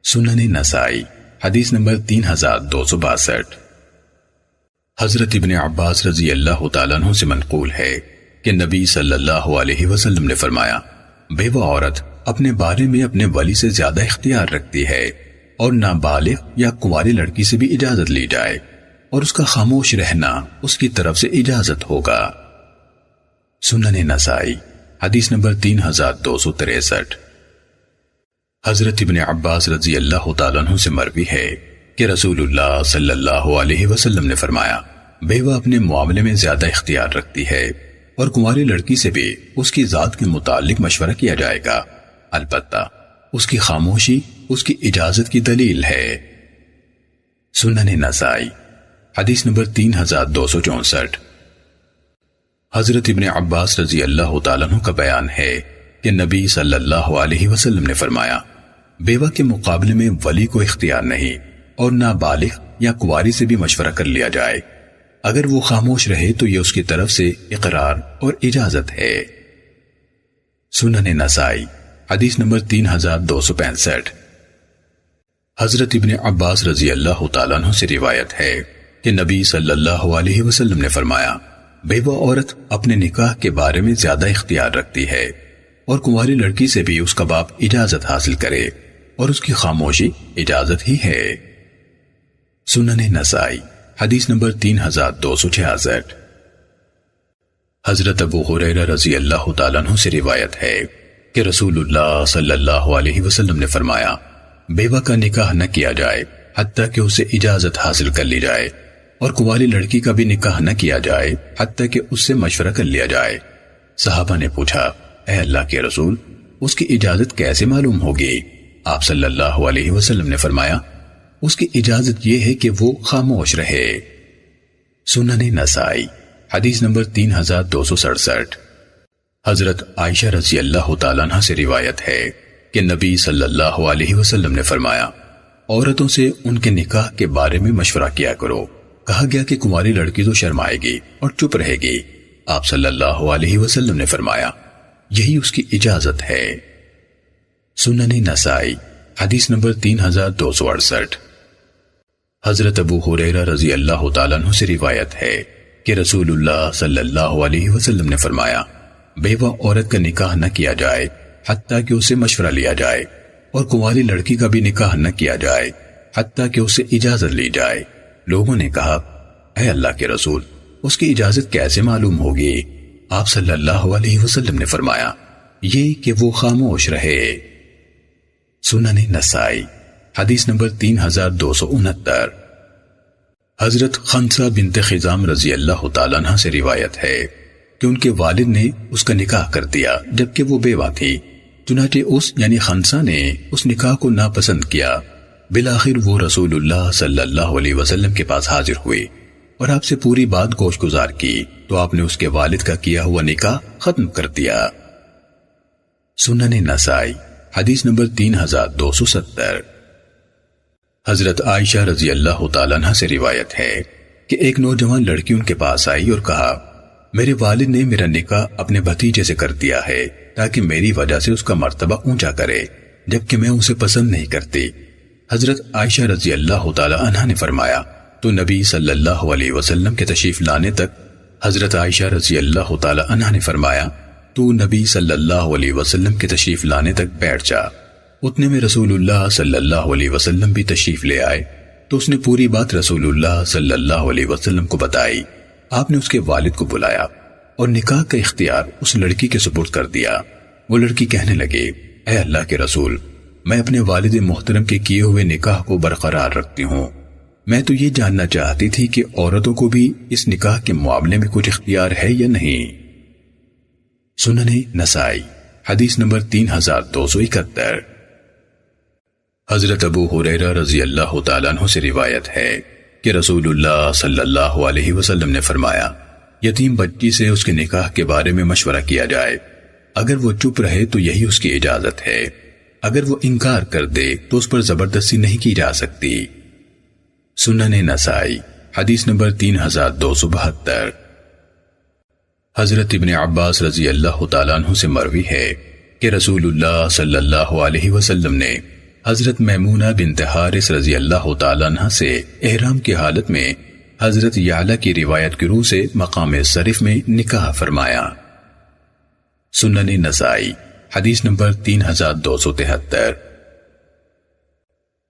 سنن نسائی حدیث نمبر 3262۔ حضرت ابن عباس رضی اللہ تعالیٰ عنہ سے منقول ہے کہ نبی صلی اللہ علیہ وسلم نے فرمایا، بیوہ عورت اپنے بارے میں اپنے ولی سے زیادہ اختیار رکھتی ہے، اور نابالغ یا کنواری لڑکی سے بھی اجازت لی جائے، اور اس کا خاموش رہنا اس کی طرف سے اجازت ہوگا۔ سنن نسائی حدیث نمبر 3263۔ حضرت ابن عباس رضی اللہ تعالیٰ عنہ سے مروی ہے کہ رسول اللہ صلی اللہ علیہ وسلم نے فرمایا، بیوہ اپنے معاملے میں زیادہ اختیار رکھتی ہے، اور کنواری لڑکی سے بھی اس کی ذات کے متعلق مشورہ کیا جائے گا، البتہ اس کی خاموشی اس کی اجازت کی دلیل ہے۔ سنن نسائی حدیث نمبر 3264۔ حضرت ابن عباس رضی اللہ تعالیٰ عنہ کا بیان ہے کہ نبی صلی اللہ علیہ وسلم نے فرمایا، بیوہ کے مقابلے میں ولی کو اختیار نہیں، اور نابالغ یا کنواری سے بھی مشورہ کر لیا جائے، اگر وہ خاموش رہے تو یہ اس کی طرف سے اقرار اور اجازت ہے۔ سنن نسائی حدیث نمبر 3265۔ حضرت ابن عباس رضی اللہ تعالیٰ عنہ سے روایت ہے کہ نبی صلی اللہ علیہ وسلم نے فرمایا، بیوہ عورت اپنے نکاح کے بارے میں زیادہ اختیار رکھتی ہے، اور کنواری لڑکی سے بھی اس کا باپ اجازت حاصل کرے، اور اس کی خاموشی اجازت ہی ہے۔ سنن نسائی حدیث نمبر 3266۔ حضرت ابو ہریرہ رضی اللہ تعالیٰ عنہ سے روایت ہے کہ رسول اللہ صلی اللہ علیہ وسلم نے فرمایا، بیوہ کا نکاح نہ کیا جائے حتیٰ کہ اسے اجازت حاصل کر لی جائے، اور کنواری لڑکی کا بھی نکاح نہ کیا جائے حتیٰ کہ اس سے مشورہ کر لیا جائے۔ صحابہ نے پوچھا، اے اللہ کے رسول، اس کی اجازت کیسے معلوم ہوگی؟ آپ صلی اللہ علیہ وسلم نے فرمایا، اس کی اجازت یہ ہے کہ وہ خاموش رہے۔ سنن نسائی حدیث نمبر 3267۔ حضرت عائشہ رضی اللہ تعالیٰ عنہ سے روایت ہے کہ نبی صلی اللہ علیہ وسلم نے فرمایا، عورتوں سے ان کے نکاح کے بارے میں مشورہ کیا کرو۔ کہا گیا کہ کنواری لڑکی تو شرمائے گی اور چپ رہے گی۔ آپ صلی اللہ علیہ وسلم نے فرمایا، یہی اس کی اجازت ہے۔ سنن نسائی حدیث نمبر 3268۔ حضرت ابو ہریرہ رضی اللہ تعالیٰ عنہ سے روایت ہے کہ رسول اللہ صلی اللہ علیہ وسلم نے فرمایا، بیوہ عورت کا نکاح نہ کیا جائے حتیٰ کہ اسے مشورہ لیا جائے، اور کنواری لڑکی کا بھی نکاح نہ کیا جائے حتیٰ کہ اسے اجازت لی جائے۔ لوگوں نے کہا، اے اللہ کے رسول، اس کی اجازت کیسے معلوم ہوگی؟ آپ صلی اللہ علیہ وسلم نے فرمایا، یہ کہ وہ خاموش رہے۔ سنن نسائی حدیث نمبر 3269۔ حضرت خنسہ بنت خزام رضی اللہ تعالیٰ عنہ سے روایت ہے کہ ان کے والد نے اس کا نکاح کر دیا جبکہ وہ بیوہ تھی، چنانچہ اس یعنی خنسہ نے اس نکاح کو ناپسند کیا۔ بالآخر وہ رسول اللہ صلی اللہ علیہ وسلم کے پاس حاضر ہوئی اور آپ سے پوری بات گوش گزار کی، تو آپ نے اس کے والد کا کیا ہوا نکاح ختم کر دیا۔ سنن نسائی حدیث نمبر 3270۔ حضرت عائشہ رضی اللہ تعالیٰ عنہ سے روایت ہے کہ ایک نوجوان لڑکی ان کے پاس آئی اور کہا، میرے والد نے میرا نکاح اپنے بھتیجے سے کر دیا ہے تاکہ میری وجہ سے اس کا مرتبہ اونچا کرے، جبکہ میں اسے پسند نہیں کرتی۔ حضرت عائشہ رضی اللہ تعالیٰ عنہ نے فرمایا، تو نبی صلی اللہ علیہ وسلم کے تشریف لانے تک حضرت عائشہ رضی اللہ تعالیٰ عنہ نے فرمایا، تو نبی صلی اللہ علیہ وسلم کے تشریف لانے تک بیٹھ جا۔ اتنے میں رسول اللہ صلی اللہ علیہ وسلم بھی تشریف لے آئے، تو اس نے پوری بات رسول اللہ صلی اللہ علیہ وسلم کو بتائی۔ آپ نے اس کے والد کو بلایا اور نکاح کا اختیار اس لڑکی کے سپرد کر دیا۔ وہ لڑکی کہنے لگی، اے اللہ کے رسول، میں اپنے والد محترم کے کیے ہوئے نکاح کو برقرار رکھتی ہوں۔ میں تو یہ جاننا چاہتی تھی کہ عورتوں کو بھی اس نکاح کے معاملے میں کچھ اختیار ہے یا نہیں۔ سنن نسائی حدیث نمبر 3271۔ حضرت ابو ہریرہ رضی اللہ تعالیٰ عنہ سے روایت ہے کہ رسول اللہ صلی اللہ علیہ وسلم نے فرمایا، یتیم بچی سے اس کے نکاح کے بارے میں مشورہ کیا جائے، اگر وہ چپ رہے تو یہی اس کی اجازت ہے، اگر وہ انکار کر دے تو اس پر زبردستی نہیں کی جا سکتی۔ سنن نسائی حدیث نمبر 3272۔ حضرت ابن عباس رضی اللہ تعالیٰ عنہ سے مروی ہے کہ رسول اللہ صلی اللہ علیہ وسلم نے حضرت میمونہ بنت حارث رضی اللہ تعالیٰ عنہ سے احرام کی حالت میں حضرت یعلا کی روایت کی روح سے مقام شریف میں نکاح فرمایا۔ سنن نسائی حدیث نمبر 3273۔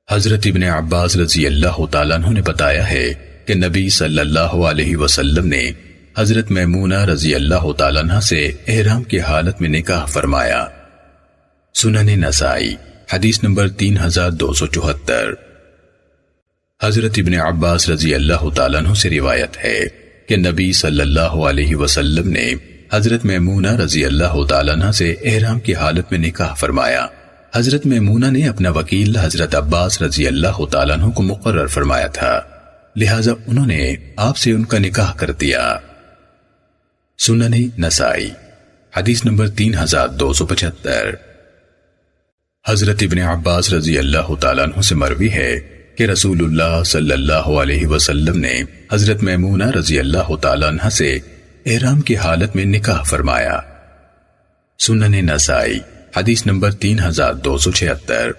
حضرت ابن عباس رضی اللہ تعالیٰ عنہ نے بتایا ہے کہ نبی صلی اللہ علیہ وسلم نے حضرت میمونہ رضی اللہ تعالیٰ عنہ سے احرام کی حالت میں نکاح فرمایا۔ سنن نسائی حدیث نمبر 3274۔ حضرت ابن عباس رضی اللہ تعالیٰ عنہ سے روایت ہے کہ نبی صلی اللہ علیہ وسلم نے حضرت میمونہ رضی اللہ تعالیٰ عنہ سے احرام کی حالت میں نکاح فرمایا۔ حضرت میمونہ نے اپنا وکیل حضرت عباس رضی اللہ تعالیٰ عنہ کو مقرر فرمایا تھا، لہذا انہوں نے آپ سے ان کا نکاح کر دیا۔ سنن نسائی حدیث نمبر 3275۔ حضرت ابن عباس رضی اللہ تعالیٰ عنہ سے مروی ہے کہ رسول اللہ صلی اللہ علیہ وسلم نے حضرت میمونہ رضی اللہ تعالیٰ عنہ سے احرام کی حالت میں نکاح فرمایا۔ سنن نسائی حدیث نمبر 3276۔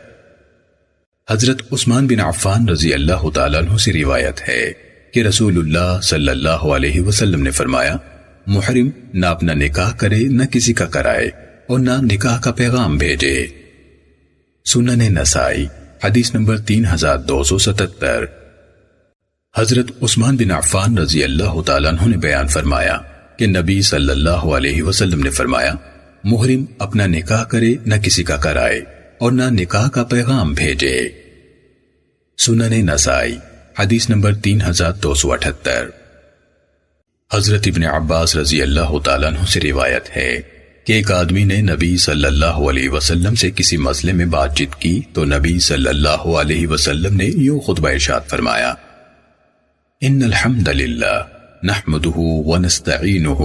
حضرت عثمان بن عفان رضی اللہ تعالیٰ عنہ سے روایت ہے کہ رسول اللہ صلی اللہ علیہ وسلم نے فرمایا، محرم نہ اپنا نکاح کرے نہ کسی کا کرائے اور نہ نکاح کا پیغام بھیجے۔ سنن نسائی حدیث نمبر 3277۔ حضرت عثمان بن عفان رضی اللہ تعالیٰ عنہ نے بیان فرمایا کہ نبی صلی اللہ علیہ وسلم نے فرمایا، محرم اپنا نکاح کرے نہ کسی کا کرائے اور نہ نکاح کا پیغام بھیجے۔ سنن نسائی حدیث نمبر 3278۔ حضرت ابن عباس رضی اللہ تعالیٰ عنہ سے روایت ہے کہ ایک آدمی نے نبی صلی اللہ علیہ وسلم سے کسی مسئلے میں بات چیت کی تو نبی صلی اللہ علیہ وسلم نے یوں خطبہ ارشاد فرمایا، ان الحمد للہ نحمدہ ونستعینہ،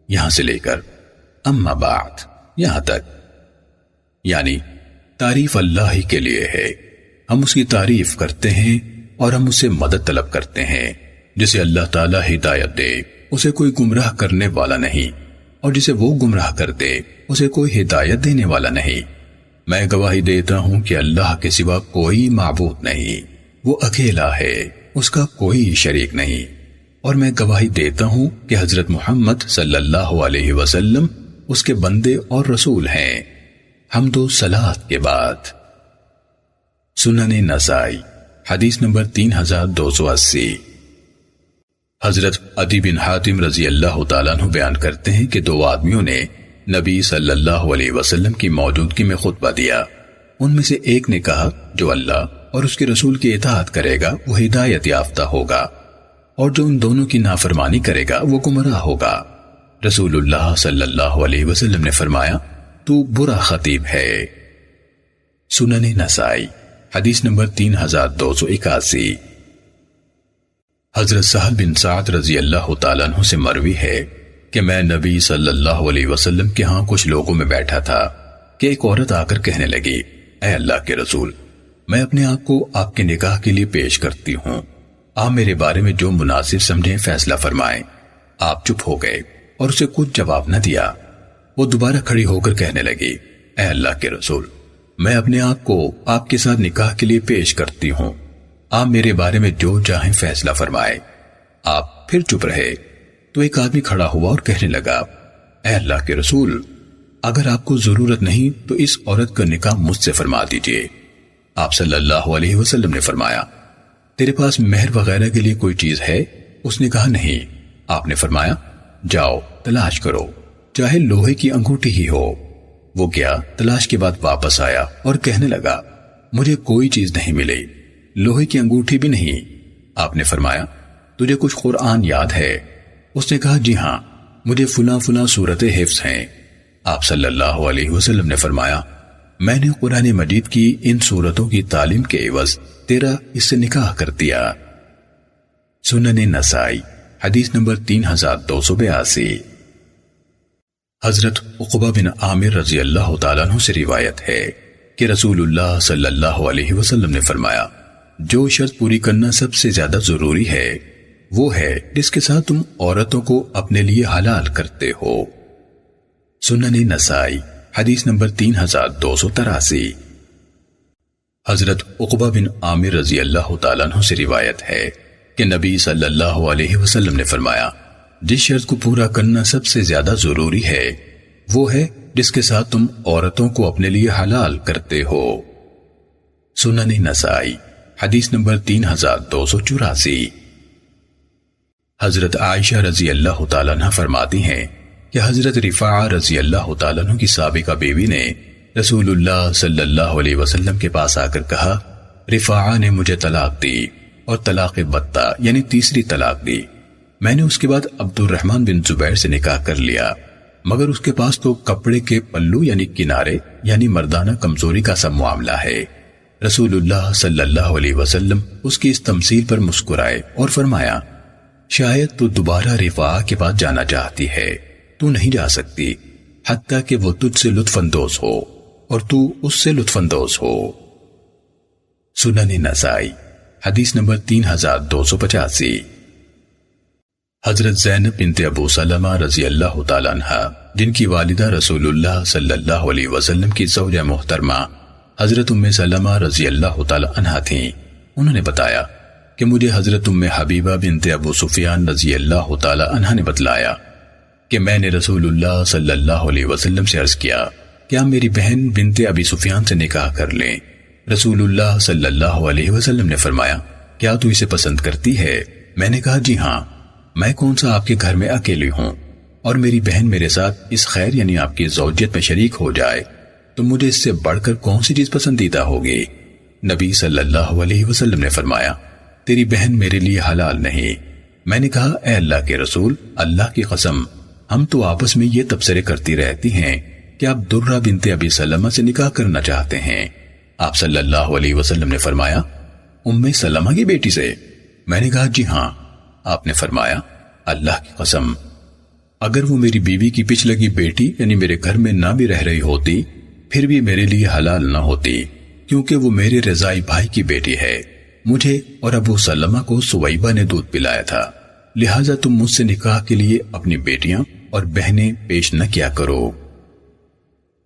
یہاں سے لے کر اما بعد یہاں تک، یعنی تعریف اللہ ہی کے لیے ہے، ہم اس کی تعریف کرتے ہیں اور ہم اس سے مدد طلب کرتے ہیں۔ جسے اللہ تعالیٰ ہدایت دے اسے کوئی گمراہ کرنے والا نہیں، اور جسے وہ گمراہ کر دے اسے کوئی ہدایت دینے والا نہیں۔ میں گواہی دیتا ہوں کہ اللہ کے سوا کوئی معبود نہیں، وہ اکیلا ہے، اس کا کوئی شریک نہیں، اور میں گواہی دیتا ہوں کہ حضرت محمد صلی اللہ علیہ وسلم اس کے بندے اور رسول ہیں، حمد و صلات کے بعد۔ سنن نسائی حدیث نمبر 3280۔ حضرت عدی بن حاتم رضی اللہ تعالیٰ عنہ بیان کرتے ہیں کہ دو آدمیوں نے نبی صلی اللہ علیہ وسلم کی موجودگی میں خطبہ دیا۔ ان میں سے ایک نے کہا، جو اللہ اور اس کے رسول کی اطاعت کرے گا وہ ہدایت یافتہ ہوگا، اور جو ان دونوں کی نافرمانی کرے گا وہ گمراہ ہوگا۔ رسول اللہ صلی اللہ علیہ وسلم نے فرمایا، تو برا خطیب ہے۔ سنن نسائی حدیث نمبر 3281۔ حضرت سہل بن سعد رضی اللہ تعالیٰ عنہ سے مروی ہے کہ میں نبی صلی اللہ علیہ وسلم کے ہاں کچھ لوگوں میں بیٹھا تھا کہ ایک عورت آ کر کہنے لگی، اے اللہ کے رسول، میں اپنے آپ کو آپ کے نکاح کے لیے پیش کرتی ہوں، آپ میرے بارے میں جو مناسب سمجھیں فیصلہ فرمائیں۔ آپ چپ ہو گئے اور اسے کچھ جواب نہ دیا۔ وہ دوبارہ کھڑی ہو کر کہنے لگی، اے اللہ کے رسول، میں اپنے آپ کو آپ کے ساتھ نکاح کے لیے پیش کرتی ہوں، آپ میرے بارے میں جو چاہیں فیصلہ فرمائے۔ آپ پھر چپ رہے تو ایک آدمی کھڑا ہوا اور کہنے لگا، اے اللہ کے رسول، اگر آپ کو ضرورت نہیں تو اس عورت کا نکاح مجھ سے فرما دیجئے۔ آپ صلی اللہ علیہ وسلم نے فرمایا، تیرے پاس مہر وغیرہ کے لیے کوئی چیز ہے؟ اس نے کہا نہیں۔ آپ نے فرمایا، جاؤ تلاش کرو، چاہے لوہے کی انگوٹھی ہی ہو۔ وہ گیا، تلاش کے بعد واپس آیا اور کہنے لگا، مجھے کوئی چیز نہیں ملی، لوہے کی انگوٹھی بھی نہیں۔ آپ نے فرمایا، تجھے کچھ قرآن یاد ہے؟ اس نے کہا، جی ہاں، مجھے فلاں فلاں صورتیں حفظ ہیں۔ آپ صلی اللہ علیہ وسلم نے فرمایا، میں نے قرآن مجید کی ان صورتوں کی تعلیم کے عوض تیرا اس سے نکاح کر دیا۔ سنن نسائی حدیث نمبر 3282۔ حضرت عقبہ بن عامر رضی اللہ تعالیٰ عنہ سے روایت ہے کہ رسول اللہ صلی اللہ علیہ وسلم نے فرمایا، جو شرط پوری کرنا سب سے زیادہ ضروری ہے وہ ہے جس کے ساتھ تم عورتوں کو اپنے لیے حلال کرتے ہو۔ سنن نسائی حدیث نمبر 3283۔ حضرت عقبہ بن عامر رضی اللہ تعالیٰ عنہ سے روایت ہے کہ نبی صلی اللہ علیہ وسلم نے فرمایا، جس شرط کو پورا کرنا سب سے زیادہ ضروری ہے وہ ہے جس کے ساتھ تم عورتوں کو اپنے لیے حلال کرتے ہو۔ سنن نسائی حدیث نمبر 3284۔ حضرت عائشہ رضی اللہ تعالیٰ عنہ فرماتی ہیں کہ حضرت رفاعہ رضی اللہ تعالیٰ عنہ کی سابقہ بیوی نے رسول اللہ صلی اللہ علیہ وسلم کے پاس آ کر کہا، رفاعہ نے مجھے طلاق دی اور طلاق بتہ یعنی تیسری طلاق دی۔ میں نے اس کے بعد عبد الرحمن بن زبیر سے نکاح کر لیا، مگر اس کے پاس تو کپڑے کے پلو یعنی کنارے یعنی مردانہ کمزوری کا سب معاملہ ہے۔ رسول اللہ صلی اللہ علیہ وسلم اس کی اس تمثیل پر مسکرائے اور فرمایا، شاید تو دوبارہ رفاعہ کے پاس جانا چاہتی ہے، تو نہیں جا سکتی حتیٰ کہ وہ تجھ سے لطف اندوز ہو اور تو اس سے لطف اندوز ہو۔ سنن نسائی حدیث نمبر 3285۔ حضرت زینب بنت ابو سلمہ رضی اللہ تعالیٰ عنہ، جن کی والدہ رسول اللہ صلی اللہ علیہ وسلم کی زوجہ محترمہ حضرت ام سلمہ رضی اللہ تعالیٰ عنہ تھیں، انہوں نے بتایا کہ مجھے حضرت ام حبیبہ بنت ابو سفیان رضی اللہ تعالیٰ عنہ نے بتلایا کہ میں نے رسول اللہ صلی اللہ علیہ وسلم سے عرض کیا کہ آپ میری بہن بنت ابی سفیان سے نکاح کر لیں۔ رسول اللہ صلی اللہ علیہ وسلم نے فرمایا، کیا تو اسے پسند کرتی ہے؟ میں نے کہا، جی ہاں، میں کون سا آپ کے گھر میں اکیلی ہوں، اور میری بہن میرے ساتھ اس خیر یعنی آپ کی زوجیت میں شریک ہو جائے تو مجھے اس سے بڑھ کر کون سی چیز پسندیدہ ہوگی؟ نبی صلی اللہ علیہ وسلم نے فرمایا، تیری بہن میرے لیے حلال نہیں۔ میں نے کہا، اے اللہ کے رسول، اللہ کی قسم، ہم تو آپس میں یہ تبصرے کرتی رہتی ہیں کہ آپ درہ بنت ابی سلمہ سے نکاح کرنا چاہتے ہیں۔ آپ صلی اللہ علیہ وسلم نے فرمایا، ام سلمہ کی بیٹی سے؟ میں نے کہا، جی ہاں۔ آپ نے فرمایا، اللہ کی قسم، اگر وہ میری بیوی کی پچھ لگی بیٹی یعنی میرے گھر میں نہ بھی رہ رہی ہوتی پھر بھی میرے لیے حلال نہ ہوتی، کیونکہ وہ میرے رضائی بھائی کی بیٹی ہے۔ مجھے اور ابو سلمہ کو سویبہ نے دودھ پلایا تھا، لہٰذا تم مجھ سے نکاح کے لیے اپنی بیٹیاں اور بہنیں پیش نہ کیا کرو۔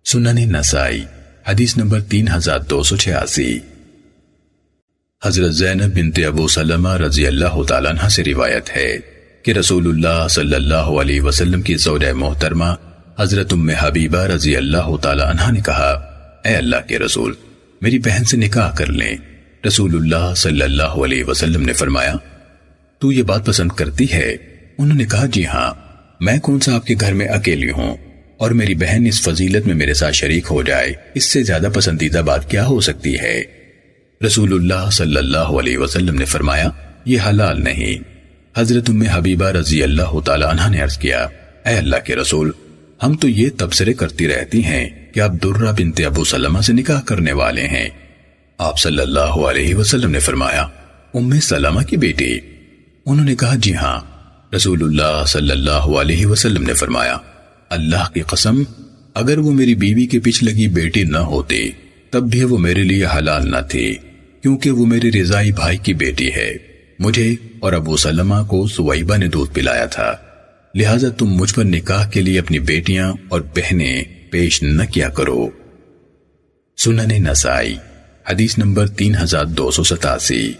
سنن نسائی حدیث نمبر 3286۔ حضرت زینب بنت ابو سلمہ رضی اللہ تعالیٰ عنہ سے روایت ہے کہ رسول اللہ صلی اللہ علیہ وسلم کی زوجہ محترمہ حضرت ام حبیبہ رضی اللہ تعالیٰ عنہ نے کہا، اے اللہ کے رسول، میری بہن سے نکاح کر لیں۔ رسول اللہ صلی اللہ علیہ وسلم نے فرمایا، تو یہ بات پسند کرتی ہے؟ انہوں نے کہا، جی ہاں، میں کون سا آپ کے گھر میں اکیلی ہوں اور میری بہن اس فضیلت میں میرے ساتھ شریک ہو جائے، اس سے زیادہ پسندیدہ بات کیا ہو سکتی ہے؟ رسول اللہ صلی اللہ علیہ وسلم نے فرمایا، یہ حلال نہیں۔ حضرت ام حبیبہ رضی اللہ تعالیٰ عنہ نے عرض کیا، اے اللہ کے رسول، ہم تو یہ تبصرے کرتی رہتی ہیں کہ آپ درہ بنت ابو سلمہ سے نکاح کرنے والے ہیں۔ آپ صلی اللہ علیہ وسلم نے فرمایا، ام سلمہ کی بیٹی؟ انہوں نے کہا، جی ہاں۔ رسول اللہ صلی اللہ علیہ وسلم نے فرمایا، اللہ کی قسم، اگر وہ میری بیوی کے پیچھے لگی بیٹی نہ ہوتی تب بھی وہ میرے لیے حلال نہ تھی، کیونکہ وہ میرے رضائی بھائی کی بیٹی ہے۔ مجھے اور ابو سلمہ کو سویبہ نے دودھ پلایا تھا، لہٰذا تم مجھ پر نکاح کے لیے اپنی بیٹیاں اور بہنیں پیش نہ کیا کرو۔ سنن نسائی حدیث نمبر 3287۔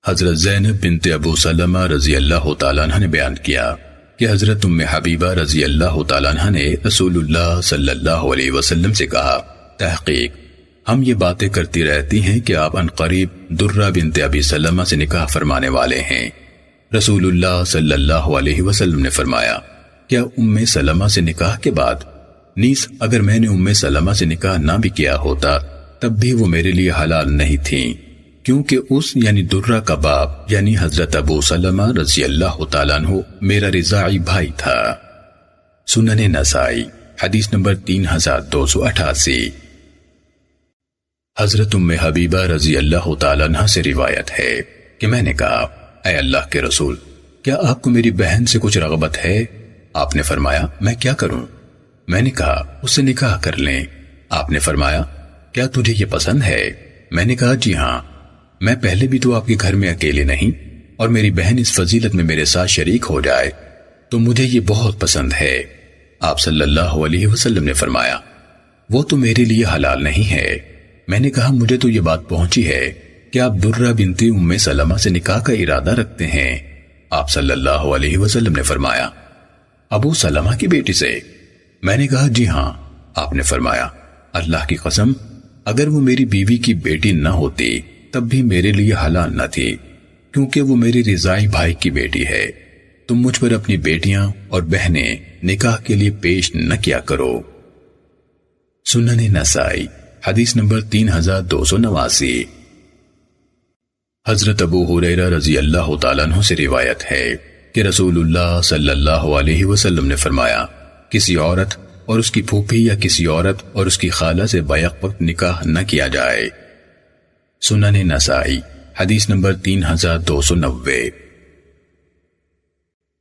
حضرت زینب بنت ابو سلمہ رضی اللہ تعالیٰ عنہ نے بیان کیا کہ حضرت ام حبیبہ رضی اللہ تعالیٰ عنہ نے رسول اللہ صلی اللہ علیہ وسلم سے کہا، تحقیق ہم یہ باتیں کرتی رہتی ہیں کہ آپ عنقریب درہ بنت ابی سلمہ سے نکاح فرمانے والے ہیں۔ رسول اللہ صلی اللہ علیہ وسلم نے فرمایا، کیا ام سلمہ سے نکاح کے بعد نیز اگر میں نے ام سلمہ سے نکاح نہ بھی کیا ہوتا تب بھی وہ میرے لیے حلال نہیں تھیں، کیونکہ اس یعنی درہ کا باپ یعنی حضرت ابو سلمہ رضی اللہ تعالیٰ عنہ میرا رضاعی بھائی تھا۔ سنن نسائی حدیث نمبر 3288۔ حضرت ام حبیبہ رضی اللہ تعالیٰ عنہ سے روایت ہے کہ میں نے کہا، اے اللہ کے رسول، کیا آپ کو میری بہن سے کچھ رغبت ہے؟ آپ نے فرمایا، میں کیا کروں؟ میں نے کہا، اس سے نکاح کر لیں۔ آپ نے فرمایا، کیا تجھے یہ پسند ہے؟ میں نے کہا، جی ہاں، میں پہلے بھی تو آپ کے گھر میں اکیلے نہیں، اور میری بہن اس فضیلت میں میرے ساتھ شریک ہو جائے تو مجھے یہ بہت پسند ہے۔ آپ صلی اللہ علیہ وسلم نے فرمایا، وہ تو میرے لیے حلال نہیں ہے۔ میں نے کہا، مجھے تو یہ بات پہنچی ہے کہ آپ درہ بنت ام سلمہ سے نکاح کا ارادہ رکھتے ہیں۔ آپ صلی اللہ علیہ وسلم نے فرمایا، ابو سلمہ کی بیٹی سے؟ میں نے کہا، جی ہاں۔ آپ نے فرمایا، اللہ کی قسم، اگر وہ میری بیوی کی بیٹی نہ ہوتی تب بھی میرے لیے حلال نہ تھی، کیونکہ وہ میری رضائی بھائی کی بیٹی ہے۔ تم مجھ پر اپنی بیٹیاں اور بہنیں نکاح کے لیے پیش نہ کیا کرو۔ سنن نسائی حدیث نمبر 3289۔ حضرت ابو ہریرہ رضی اللہ تعالیٰ عنہ سے روایت ہے کہ رسول اللہ صلی اللہ علیہ وسلم نے فرمایا، کسی عورت اور اس کی پھوپھی یا کسی عورت اور اس کی خالہ سے بیک وقت نکاح نہ کیا جائے۔ سنن نسائی حدیث نمبر 3290۔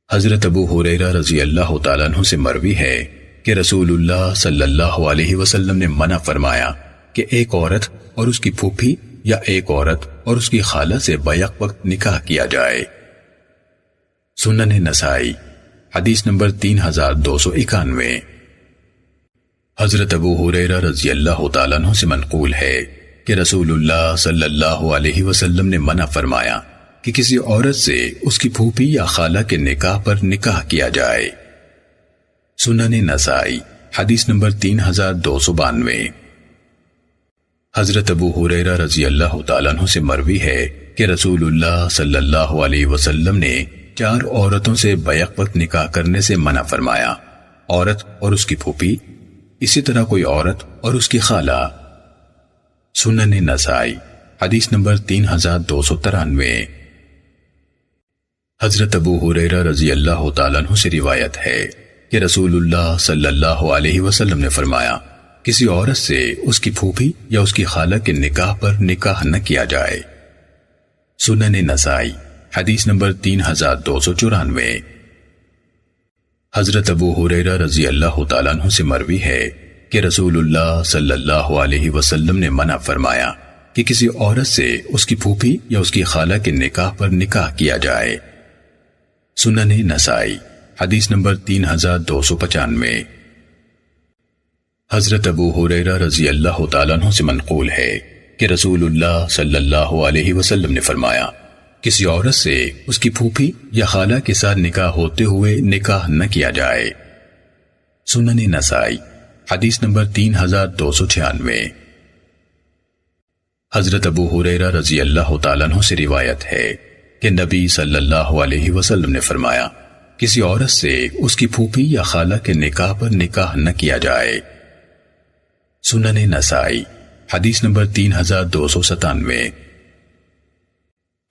حضرت ابو ہریرہ رضی اللہ تعالیٰ عنہ سے مروی ہے کہ رسول اللہ صلی اللہ علیہ وسلم نے منع فرمایا کہ ایک عورت اور اس کی پھوپھی یا ایک عورت اور اس کی خالہ سے بیک وقت نکاح کیا جائے۔ سنن نسائی حدیث نمبر 3291۔ حضرت ابو ہریرہ رضی اللہ تعالیٰ عنہ سے منقول ہے کہ رسول اللہ صلی اللہ علیہ وسلم نے منع فرمایا کہ کسی عورت سے اس کی پھوپھی یا خالہ کے نکاح پر نکاح کیا جائے۔ سنن نسائی حدیث نمبر 3292۔ حضرت ابو ہریرہ رضی اللہ تعالیٰ عنہ سے مروی ہے کہ رسول اللہ صلی اللہ علیہ وسلم نے 4 عورتوں سے بیک وقت نکاح کرنے سے منع فرمایا، عورت اور اس کی پھوپھی، اسی طرح کوئی عورت اور اس کی خالہ۔ سنن نسائی حدیث نمبر 3293۔ حضرت ابو ہریرہ رضی اللہ تعالیٰ عنہ سے روایت ہے کہ رسول اللہ صلی اللہ علیہ وسلم نے فرمایا، کسی عورت سے اس کی پھوپھی یا اس کی خالہ کے نکاح پر نکاح نہ کیا جائے۔ سنن نسائی حدیث نمبر 3294۔ حضرت ابو ہریرہ رضی اللہ تعالیٰ عنہ سے مروی ہے کہ رسول اللہ صلی اللہ علیہ وسلم نے منع فرمایا کہ کسی عورت سے اس کی پھوپھی یا اس کی خالہ کے نکاح پر نکاح کیا جائے۔ سنن نسائی حدیث نمبر 3295۔ حضرت ابو ہریرہ رضی اللہ تعالیٰ عنہ سے منقول ہے کہ رسول اللہ صلی اللہ علیہ وسلم نے فرمایا، کسی عورت سے اس کی پھوپھی یا خالہ کے ساتھ نکاح ہوتے ہوئے نکاح نہ کیا جائے۔ سنن نسائی حدیث نمبر 3296۔ حضرت ابو ہریرہ رضی اللہ تعالیٰ عنہ سے روایت ہے کہ نبی صلی اللہ علیہ وسلم نے فرمایا، کسی عورت سے اس کی پھوپھی یا خالہ کے نکاح پر نکاح نہ کیا جائے۔ سنن نسائی حدیث نمبر 3297۔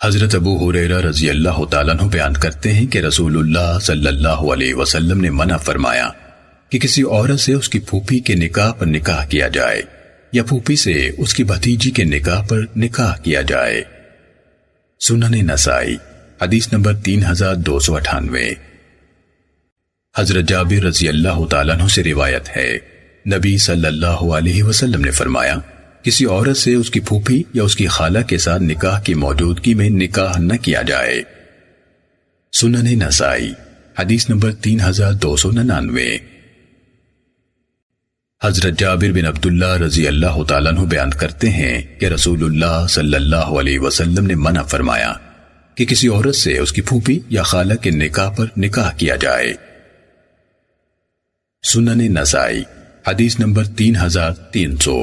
حضرت ابو ہریرہ رضی اللہ تعالیٰ عنہ بیان کرتے ہیں کہ رسول اللہ صلی اللہ علیہ وسلم نے منع فرمایا کہ کسی عورت سے اس کی پھوپھی کے نکاح پر نکاح کیا جائے یا پھوپھی سے اس کی بھتیجی کے نکاح پر نکاح کیا جائے۔ سنن نسائی حدیث نمبر 3298۔ حضرت جابر رضی اللہ تعالیٰ عنہ سے روایت ہے، نبی صلی اللہ علیہ وسلم نے فرمایا، کسی عورت سے اس کی پھوپھی یا اس کی خالہ کے ساتھ نکاح کی موجودگی میں نکاح نہ کیا جائے۔ سنن نسائی حدیث نمبر 3299۔ حضرت جابر بن عبداللہ رضی اللہ تعالیٰ عنہ بیان کرتے ہیں کہ رسول اللہ صلی اللہ علیہ وسلم نے منع فرمایا کہ کسی عورت سے اس کی پھوپھی یا خالہ کے نکاح پر نکاح کیا جائے۔ سنن نسائی حدیث نمبر 3300۔